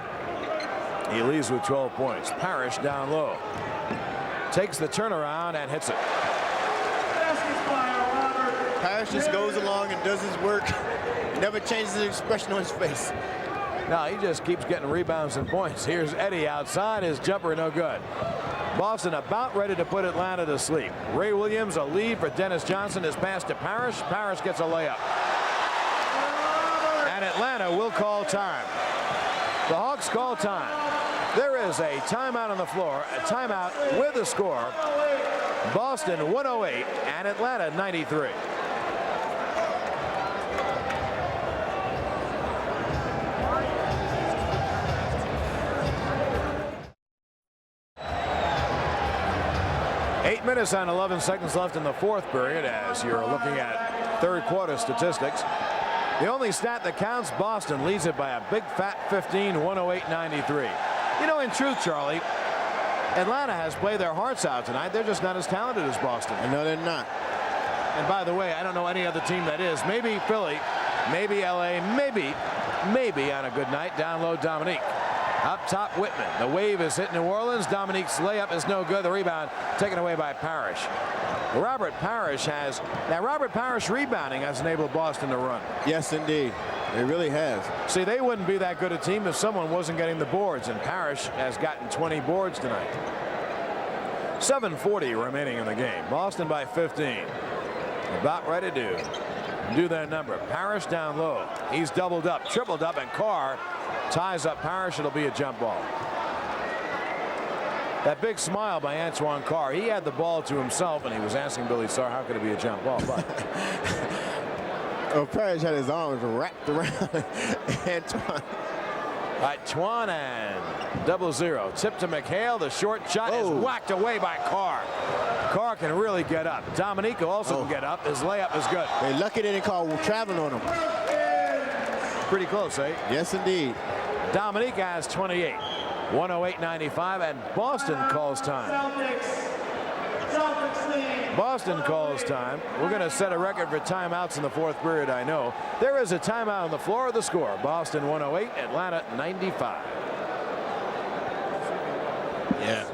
He leaves with 12 points. Parrish down low. Takes the turnaround and hits it. Parrish just goes along and does his work. Never changes his expression on his face. No, he just keeps getting rebounds and points. Here's Eddie outside. His jumper no good. Boston about ready to put Atlanta to sleep. Ray Williams a lead for Dennis Johnson. His pass to Parrish. Parrish gets a layup. And Atlanta will call time. The Hawks call time. There is a timeout on the floor, a timeout with a score. Boston 108 and Atlanta 93. Eight minutes and 11 seconds left in the fourth period as you're looking at third quarter statistics. The only stat that counts, Boston leads it by a big fat 15, 108-93. You know, in truth, Charlie, Atlanta has played their hearts out tonight. They're just not as talented as Boston. No, they're not. And by the way, I don't know any other team that is. Maybe Philly, maybe LA, maybe on a good night, down low Dominique. Up top, Whitman. The wave is hit New Orleans. Dominique's layup is no good. The rebound taken away by Parrish. Robert Parrish rebounding has enabled Boston to run. Yes, indeed. It really has. See, they wouldn't be that good a team if someone wasn't getting the boards, and Parrish has gotten 20 boards tonight. 7:40 remaining in the game. Boston by 15. About ready to do their number. Parrish down low. He's doubled up, tripled up, and Carr ties up Parrish. It'll be a jump ball. That big smile by Antoine Carr. He had the ball to himself, and he was asking Billy Sarr, how could it be a jump ball? But well, Parrish had his arms wrapped around Antoine. Twan and 0-0. Tip to McHale. The short shot is whacked away by Carr. Carr can really get up. Dominique also can get up. His layup is good. They're lucky they didn't call traveling on him. Pretty close, eh? Yes, indeed. Dominique has 28. 108.95, and Boston calls time. Boston calls time. We're going to set a record for timeouts in the fourth period, I know. There is a timeout on the floor of the score. Boston 108, Atlanta 95. Yeah.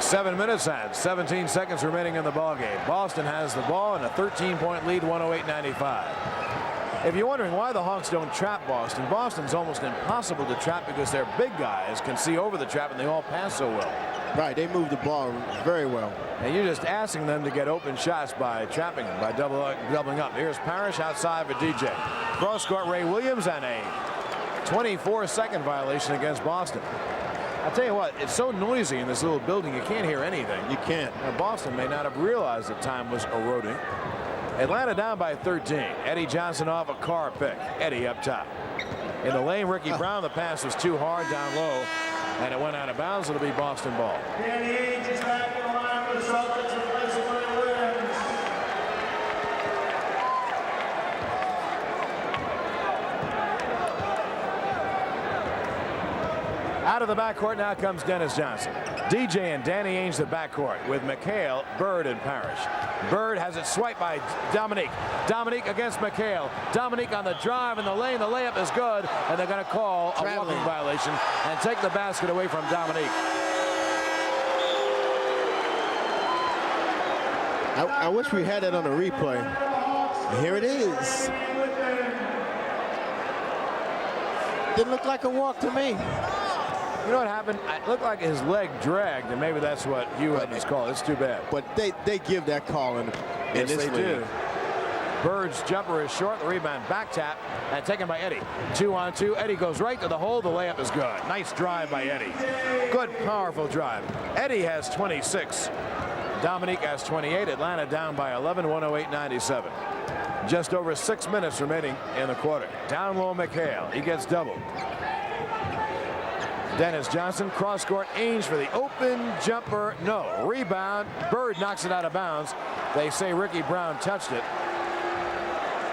Seven minutes and 17 seconds remaining in the ballgame. Boston has the ball in a 13-point lead, 108-95. If you're wondering why the Hawks don't trap Boston, Boston's almost impossible to trap because their big guys can see over the trap and they all pass so well. Right, they move the ball very well. And you're just asking them to get open shots by trapping them, by doubling up. Here's Parrish outside for DJ. Cross-court Ray Williams and a 24-second violation against Boston. I'll tell you what, it's so noisy in this little building you can't hear anything. You can't. Now, Boston may not have realized that time was eroding. Atlanta down by 13. Eddie Johnson off a Carr pick. Eddie up top. In the lane, Ricky Brown, the pass was too hard down low, and it went out of bounds. It'll be Boston ball. Danny Ainge is back in the line for the Celtics, replacing Willie Williams. Out of the backcourt now comes Dennis Johnson. DJ and Danny Ainge the backcourt with McHale, Bird, and Parrish. Bird has it swiped by Dominique. Dominique against McHale. Dominique on the drive in the lane. The layup is good, and they're going to call a walking violation and take the basket away from Dominique. I wish we had it on a replay. Here it is. Didn't look like a walk to me. You know what happened? It looked like his leg dragged, and maybe that's what Hugh Evans called. It's too bad. But they give that call in Yes, this they league. do. Bird's jumper is short. The rebound back tap and taken by Eddie. 2-on-2. Eddie goes right to the hole. The layup is good. Nice drive by Eddie. Good, powerful drive. Eddie has 26. Dominique has 28. Atlanta down by 11, 108-97. Just over 6 minutes remaining in the quarter. Down low, McHale. He gets doubled. Dennis Johnson, cross-court, Ainge for the open jumper. No. Rebound. Bird knocks it out of bounds. They say Ricky Brown touched it.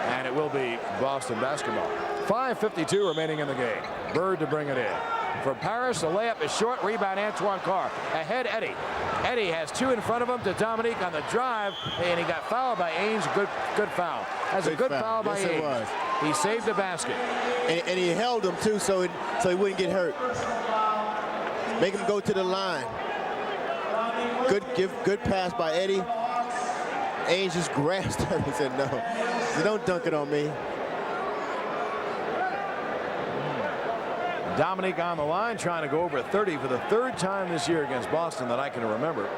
And it will be Boston basketball. 5:52 remaining in the game. Bird to bring it in. For Parrish, the layup is short. Rebound, Antoine Carr. Ahead, Eddie. Eddie has two in front of him to Dominique on the drive, and he got fouled by Ainge. Good foul. That's a good foul by Ainge. He saved the basket. And he held him, too, so he wouldn't get hurt. Make him go to the line. Good pass by Eddie. Ainge just grasped him and said, no, don't dunk it on me. Dominique on the line, trying to go over 30 for the third time this year against Boston that I can remember.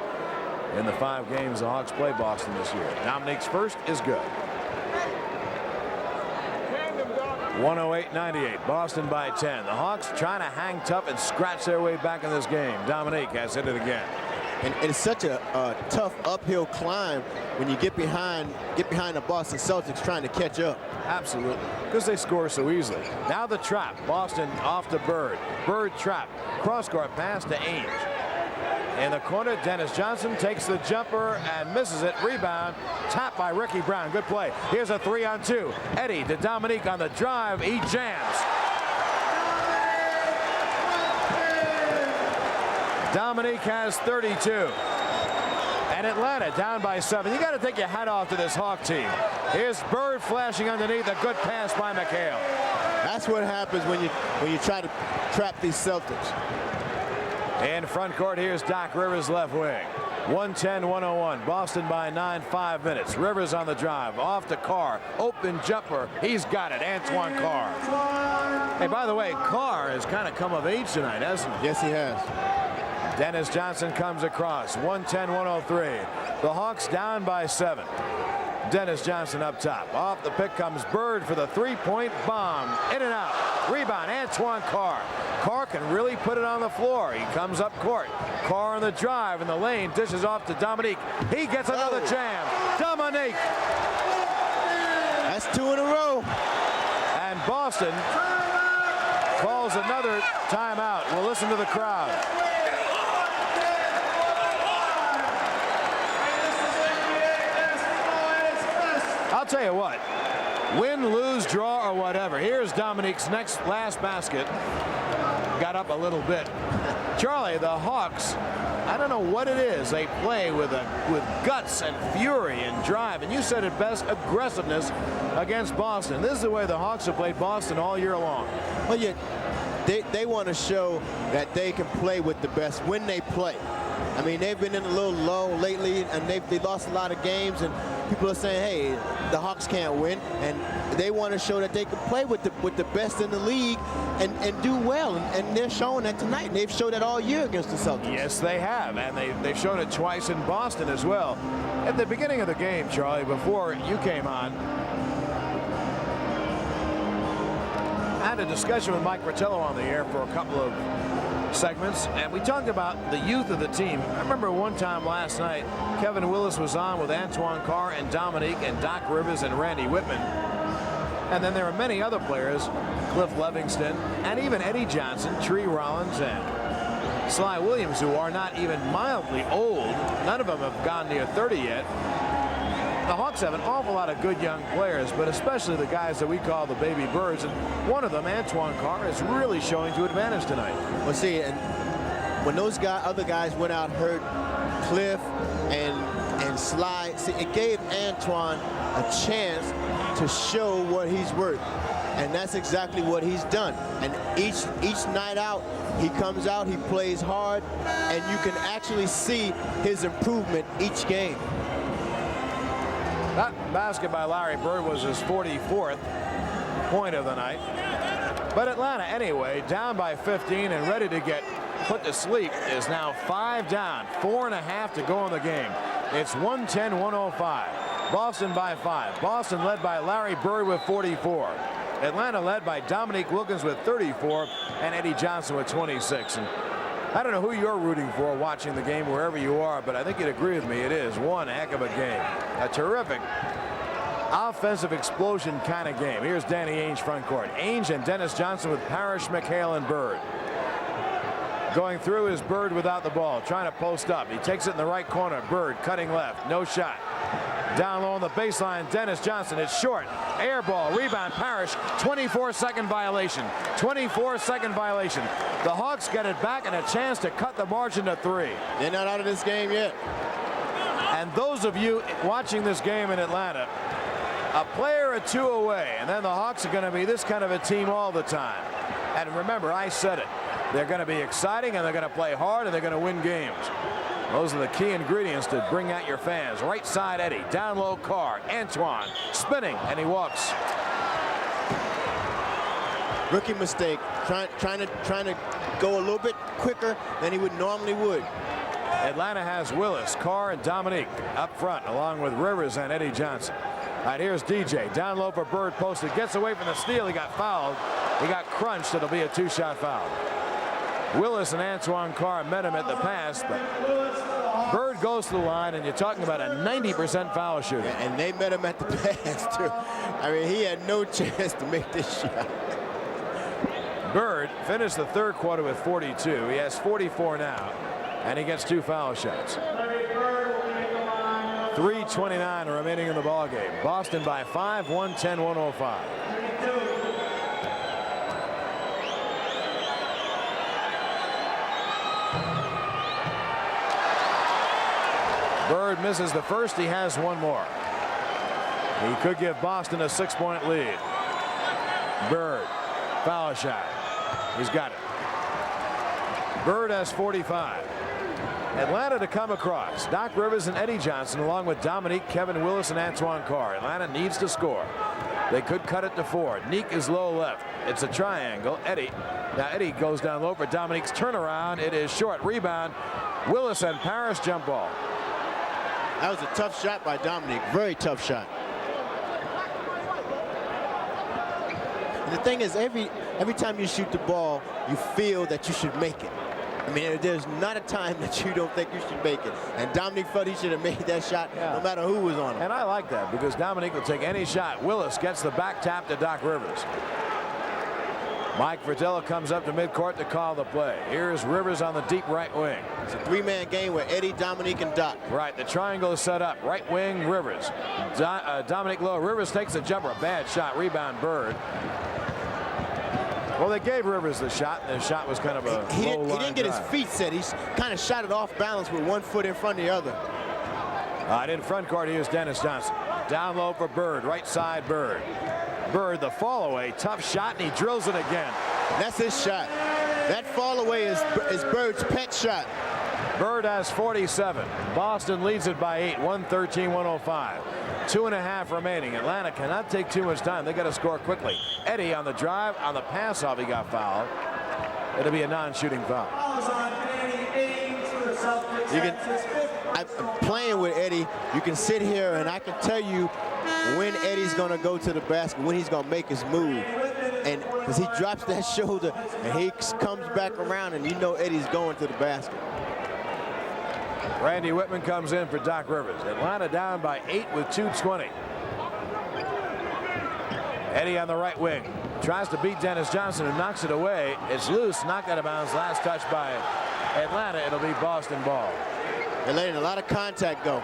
In the 5 games the Hawks play Boston this year. Dominique's first is good. 108-98. Boston by 10. The Hawks trying to hang tough and scratch their way back in this game. Dominique has hit it again. And it's such a tough uphill climb when you get behind the Boston Celtics trying to catch up. Absolutely, because they score so easily. Now the trap. Boston off to Bird. Bird trap. Cross-court pass to Ainge. In the corner, Dennis Johnson takes the jumper and misses it. Rebound. Tap by Ricky Brown. Good play. Here's a 3-on-2. Eddie to Dominique on the drive. He jams. Dominique has 32. And Atlanta down by 7. You got to take your hat off to this Hawk team. Here's Bird flashing underneath. A good pass by McHale. That's what happens when you try to trap these Celtics. In front court, here's Doc Rivers left wing. 110-101. Boston by 9, 5 minutes. Rivers on the drive. Off to Carr. Open jumper. He's got it. Antoine Carr. Hey, by the way, Carr has kind of come of age tonight, hasn't he? Yes, he has. Dennis Johnson comes across. 110-103. The Hawks down by 7. Dennis Johnson up top. Off the pick comes Bird for the three-point bomb. In and out. Rebound, Antoine Carr. Carr can really put it on the floor. He comes up court. Carr on the drive in the lane. Dishes off to Dominique. He gets another jam. Dominique. That's 2 in a row. And Boston calls another timeout. We'll listen to the crowd. I'll tell you what, win, lose, draw, or whatever. Here's Dominique's last basket. Got up a little bit. Charlie, the Hawks, I don't know what it is. They play with guts and fury and drive. And you said it best, aggressiveness against Boston. This is the way the Hawks have played Boston all year long. Well, yeah, they want to show that they can play with the best when they play. I mean, they've been in a little lull lately, and they lost a lot of games, and people are saying, hey, the Hawks can't win, and they want to show that they can play with the best in the league and do well, and they're showing that tonight, and they've showed that all year against the Celtics. Yes, they have, and they've shown it twice in Boston as well. At the beginning of the game, Charlie, before you came on, I had a discussion with Mike Fratello on the air for a couple of segments, and we talked about the youth of the team. I remember one time last night, Kevin Willis was on with Antoine Carr and Dominique and Doc Rivers and Randy Whitman. And then there are many other players, Cliff Livingston, and even Eddie Johnson, Tree Rollins, and Sly Williams, who are not even mildly old. None of them have gone near 30 yet. The Hawks have an awful lot of good young players, but especially the guys that we call the baby birds. And one of them, Antoine Carr, is really showing to advantage tonight. Well, see, and when those other guys went out hurt, Cliff and Sly, see, it gave Antoine a chance to show what he's worth. And that's exactly what he's done. And each night out, he comes out, he plays hard, and you can actually see his improvement each game. That basket by Larry Bird was his 44th point of the night. But Atlanta, anyway, down by 15 and ready to get put to sleep, is now 5 down, 4.5 to go in the game. It's 110-105. Boston by 5. Boston led by Larry Bird with 44. Atlanta led by Dominique Wilkins with 34 and Eddie Johnson with 26. And I don't know who you're rooting for watching the game wherever you are, but I think you'd agree with me. It is one heck of a game. A terrific offensive explosion kind of game. Here's Danny Ainge front court. Ainge and Dennis Johnson with Parrish, McHale, and Bird. Going through is Bird without the ball, trying to post up. He takes it in the right corner. Bird cutting left. No shot. Down low on the baseline, Dennis Johnson. It's short. Air ball. Rebound. Parrish. 24-second violation. 24-second violation. The Hawks get it back and a chance to cut the margin to 3. They're not out of this game yet. And those of you watching this game in Atlanta, a player or two away, and then the Hawks are going to be this kind of a team all the time. And remember, I said it. They're going to be exciting, and they're going to play hard, and they're going to win games. Those are the key ingredients to bring out your fans. Right side, Eddie. Down low, Carr. Antoine spinning, and he walks. Rookie mistake. Trying to go a little bit quicker than he would normally would. Atlanta has Willis, Carr, and Dominique up front, along with Rivers and Eddie Johnson. All right, here's DJ. Down low for Bird, posted. Gets away from the steal. He got fouled. He got crunched. It'll be a 2-shot foul. Willis and Antoine Carr met him at the pass, but Bird goes to the line, and you're talking about a 90% foul shooter. And they met him at the pass, too. I mean, he had no chance to make this shot. Bird finished the third quarter with 42. He has 44 now, and he gets 2 foul shots. 3:29 remaining in the ball game. Boston by 5, 110-105. Bird misses the first. He has one more. He could give Boston a 6-point lead. Bird, foul shot. He's got it. Bird has 45. Atlanta to come across. Doc Rivers and Eddie Johnson, along with Dominique, Kevin Willis, and Antoine Carr. Atlanta needs to score. They could cut it to 4. Neek is low left. It's a triangle. Eddie. Now Eddie goes down low for Dominique's turnaround. It is short. Rebound. Willis and Parrish jump ball. That was a tough shot by Dominique. Very tough shot. And the thing is, every time you shoot the ball, you feel that you should make it. I mean, there's not a time that you don't think you should make it. And Dominique felt he should have made that shot no matter who was on him. And I like that because Dominique will take any shot. Willis gets the back tap to Doc Rivers. Mike Fratello comes up to midcourt to call the play. Here's Rivers on the deep right wing. It's a three-man game with Eddie, Dominique, and Doc. Right, the triangle is set up. Right wing, Rivers. Dominique low. Rivers takes a jumper. A bad shot. Rebound, Bird. Well, they gave Rivers the shot, and the shot was kind of a He low line didn't get drive. his feet set. He kind of shot it off balance with one foot in front of the other. In front court, here's Dennis Johnson. Down low for Bird. Right side, Bird. Bird, the fall away. Tough shot, and he drills it again. That's his shot. That fall away is Bird's pet shot. Bird has 47. Boston leads it by 8. 113-105. 2.5 remaining. Atlanta cannot take too much time. They got to score quickly. Eddie on the drive, on the pass off, he got fouled. It'll be a non-shooting foul. You can, I'm playing with Eddie. You can sit here and I can tell you when Eddie's going to go to the basket, when he's going to make his move. And as he drops that shoulder and he comes back around, and you know Eddie's going to the basket. Randy Whitman comes in for Doc Rivers. Atlanta down by 8 with 2:20. Eddie on the right wing. Tries to beat Dennis Johnson, who knocks it away. It's loose, knocked out of bounds. Last touch by Atlanta. It'll be Boston ball. They're letting a lot of contact go.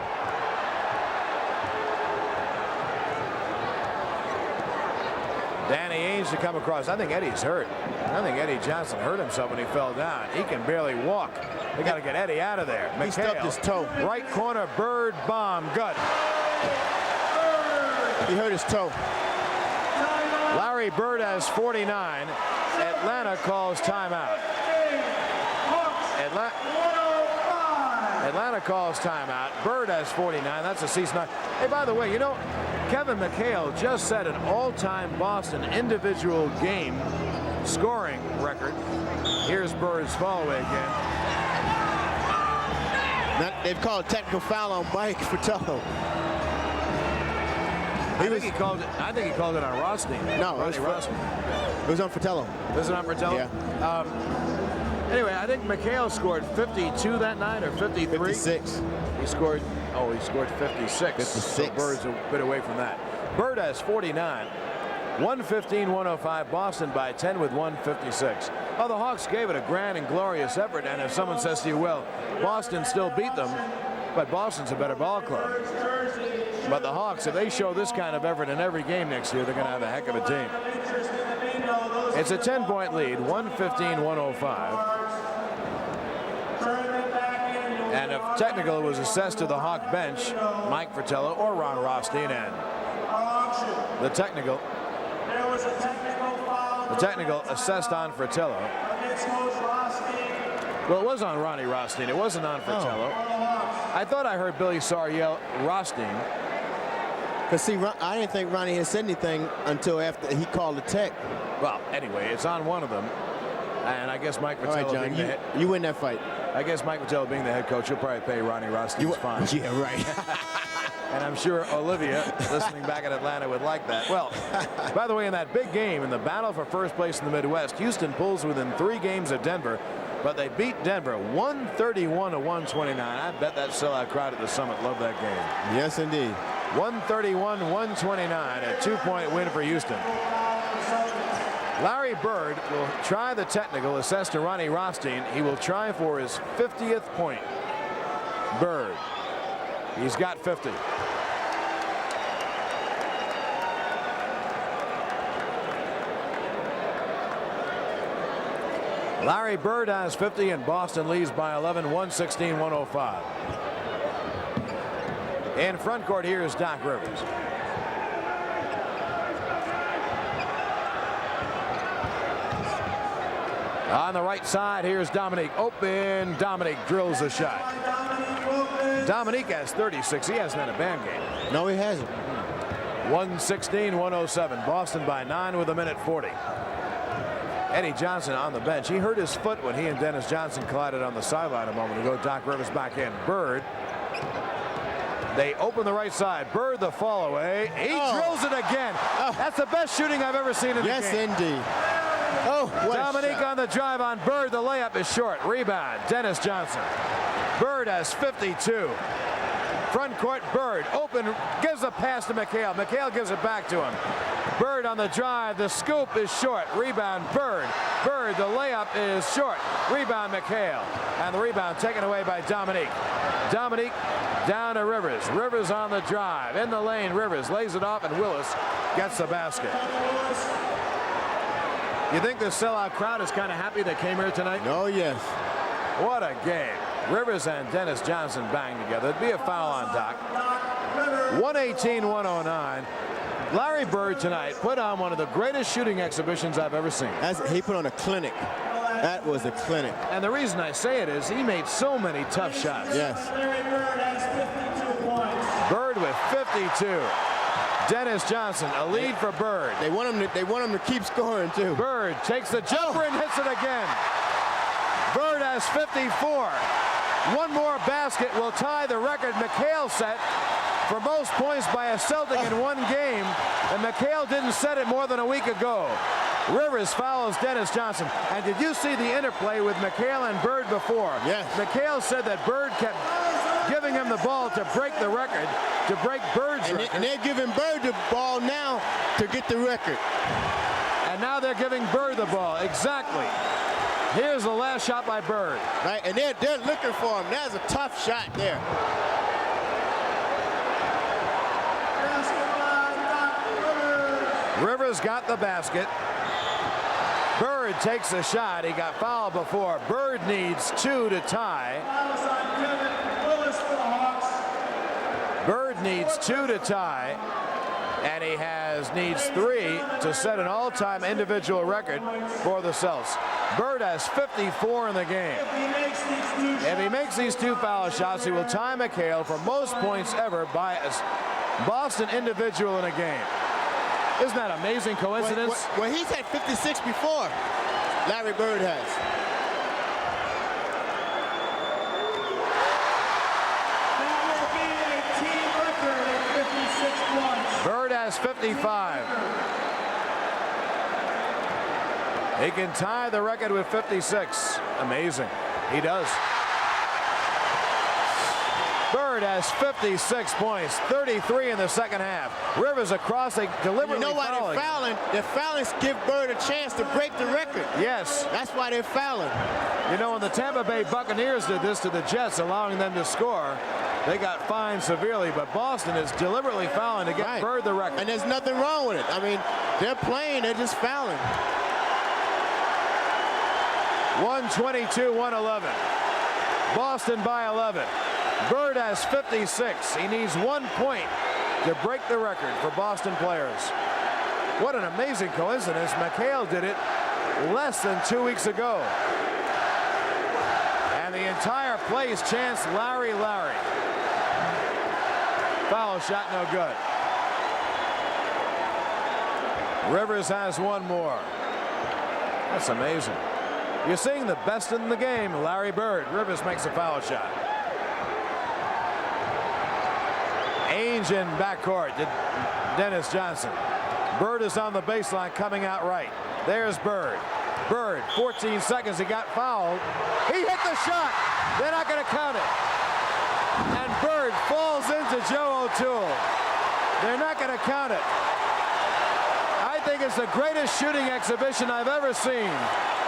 Danny Ainge to come across. I think Eddie's hurt. I think Eddie Johnson hurt himself when he fell down. He can barely walk. They got to get Eddie out of there. He stubbed his toe. Right corner, Bird, bomb, good. He hurt his toe. Larry Bird has 49. Atlanta calls timeout. Atlanta calls timeout. Bird has 49. That's a season high. Hey, by the way, you know, Kevin McHale just set an all-time Boston individual game scoring record. Here's Bird's fall away again. They've called a technical foul on Mike Fratello. I think he called it on Rothstein. No, it was on Fratello. Was it on Fratello? Yeah. Anyway, I think McHale scored 52 that night, or 53. 56. He scored 56. 56. So Bird's a bit away from that. Bird has 49. 115-105. Boston by 10 with 156. Well, the Hawks gave it a grand and glorious effort, and if someone says to you, well, Boston still beat them, but Boston's a better ball club. But the Hawks, if they show this kind of effort in every game next year, they're going to have a heck of a team. It's a 10-point lead, 115-105. And if technical was assessed to the Hawk bench, Mike Fratello or Ron Rothstein, and the technical assessed on Fratello. Well, it was on Ronnie Rothstein. It wasn't on Fratello. I thought I heard Billy Sarr yell Rothstein. Because, see, I didn't think Ronnie had said anything until after he called the tech. Well, anyway, it's on one of them. And I guess Mike Fratello All right, being John, the head. you win that fight. I guess Mike Fratello being the head coach, he'll probably pay Ronnie Rothstein's fine. Yeah, right. And I'm sure Olivia, listening back in Atlanta, would like that. Well, by the way, in that big game, in the battle for first place in the Midwest, Houston pulls within 3 games of Denver, but they beat Denver 131-129. I bet that sellout crowd at the Summit loved that game. Yes, indeed. 131-129, a 2-point win for Houston. Larry Bird will try the technical assessed to Ronnie Rothstein. He will try for his 50th point. Bird. He's got 50. Larry Bird has 50, and Boston leads by 11, 116-105. In front court, here is Doc Rivers. On the right side, here's Dominique. Open. Dominique drills a shot. Dominique has 36. He hasn't had a bad game. No, he hasn't. 116-107. Boston by 9 with 1:40. Eddie Johnson on the bench. He hurt his foot when he and Dennis Johnson collided on the sideline a moment ago. Doc Rivers back in. Bird. They open the right side. Bird the fall away. He drills it again. That's the best shooting I've ever seen in the game. Yes, indeed. Oh, what Dominique on the drive on Bird. The layup is short. Rebound. Dennis Johnson. Bird has 52. Front court, Bird open, gives a pass to McHale. McHale gives it back to him. Bird on the drive. The scoop is short. Rebound Bird. Bird, the layup is short. Rebound McHale. And the rebound taken away by Dominique. Dominique down to Rivers. Rivers on the drive. In the lane, Rivers lays it off, and Willis gets the basket. You think the sellout crowd is kind of happy they came here tonight? Oh, yes. What a game. Rivers and Dennis Johnson banged together. It'd be a foul on Doc. 118-109. Larry Bird tonight put on one of the greatest shooting exhibitions I've ever seen. He put on a clinic. That was a clinic. And the reason I say it is he made so many tough shots. Yes. Bird with 52. Dennis Johnson, a lead for Bird. They want him to keep scoring too. Bird takes the jumper and hits it again. Bird has 54. One more basket will tie the record McHale set for most points by a Celtic in one game, and McHale didn't set it more than a week ago. Rivers fouls Dennis Johnson. And did you see the interplay with McHale and Bird before? Yes. McHale said that Bird kept giving him the ball to break the record, to break Bird's record. And they're giving Bird the ball now to get the record. And now they're giving Bird the ball. Exactly. Here's the last shot by Bird. Right, and they're looking for him. That's a tough shot there. Rivers got the basket. Bird takes a shot. He got fouled before. Bird needs 2 to tie. Bird needs 2 to tie. And he needs 3 to set an all-time individual record for the Celts. Bird has 54 in the game. If he makes these 2 foul shots, he will tie McHale for most points ever by a Boston individual in a game. Isn't that amazing coincidence? Well, he's had 56 before. Larry Bird has. Bird has 55. He can tie the record with 56. Amazing. He does. Bird has 56 points, 33 in the second half. Rivers across, they deliberately You know why fouling. they're fouling? They're fouling to give Bird a chance to break the record. Yes. That's why they're fouling. You know, when the Tampa Bay Buccaneers did this to the Jets, allowing them to score, they got fined severely, but Boston is deliberately fouling to get Bird the record. And there's nothing wrong with it. I mean, they're playing, they're just fouling. 122-111. Boston by 11. Bird has 56. He needs 1 point to break the record for Boston players. What an amazing coincidence. McHale did it less than 2 weeks ago. And the entire place chants Larry, Larry. Foul shot, no good. Rivers has one more. That's amazing. You're seeing the best in the game, Larry Bird. Rivers makes a foul shot. Ainge in backcourt to Dennis Johnson. Bird is on the baseline coming out right. There's Bird. Bird, 14 seconds, he got fouled. He hit the shot. They're not going to count it. And Bird falls into Joe O'Toole. They're not going to count it. I think it's the greatest shooting exhibition I've ever seen.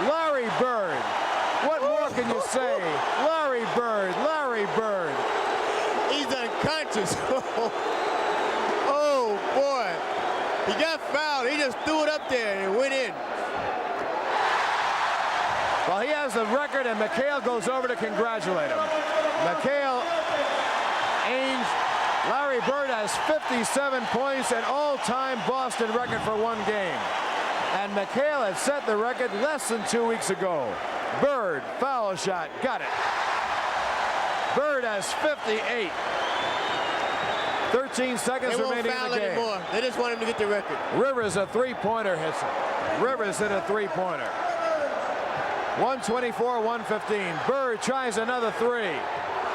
Larry Bird. What more can you say? Larry Bird, Larry Bird. He's unconscious. Oh, boy. He got fouled. He just threw it up there and it went in. Well, he has the record, and McHale goes over to congratulate him. McHale, Ainge, Larry Bird has 57 points, an all-time Boston record for one game. And McHale had set the record less than 2 weeks ago. Bird, foul shot, got it. Bird has 58. 13 seconds remaining in the game. Anymore. They just want him to get the record. Rivers, a three-pointer, hits it. Rivers hit a three-pointer. 124-115. Bird tries another three.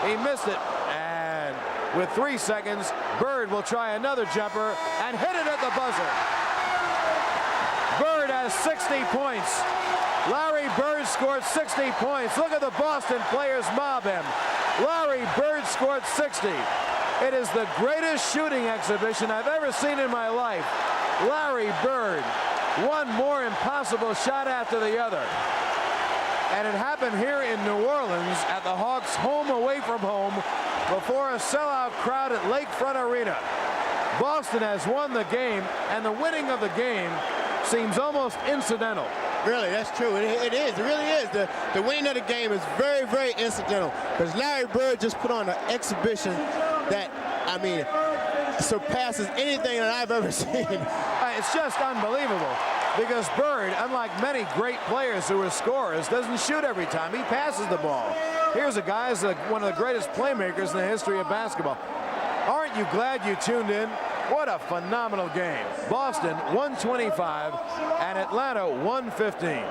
He missed it. And with 3 seconds, Bird will try another jumper and hit it at the buzzer. Bird has 60 points. Larry Bird scored 60 points. Look at the Boston players mob him. Larry Bird scored 60. It is the greatest shooting exhibition I've ever seen in my life. Larry Bird, one more impossible shot after the other. And it happened here in New Orleans at the Hawks' home away from home before a sellout crowd at Lakefront Arena. Boston has won the game, and the winning of the game seems almost incidental. Really, that's true. It is. It really is. The winning of the game is very, very incidental because Larry Bird just put on an exhibition that, I mean, surpasses anything that I've ever seen. It's just unbelievable because Bird, unlike many great players who are scorers, doesn't shoot every time. He passes the ball. Here's a guy who's one of the greatest playmakers in the history of basketball. Aren't you glad you tuned in? What a phenomenal game. Boston 125 and Atlanta 115.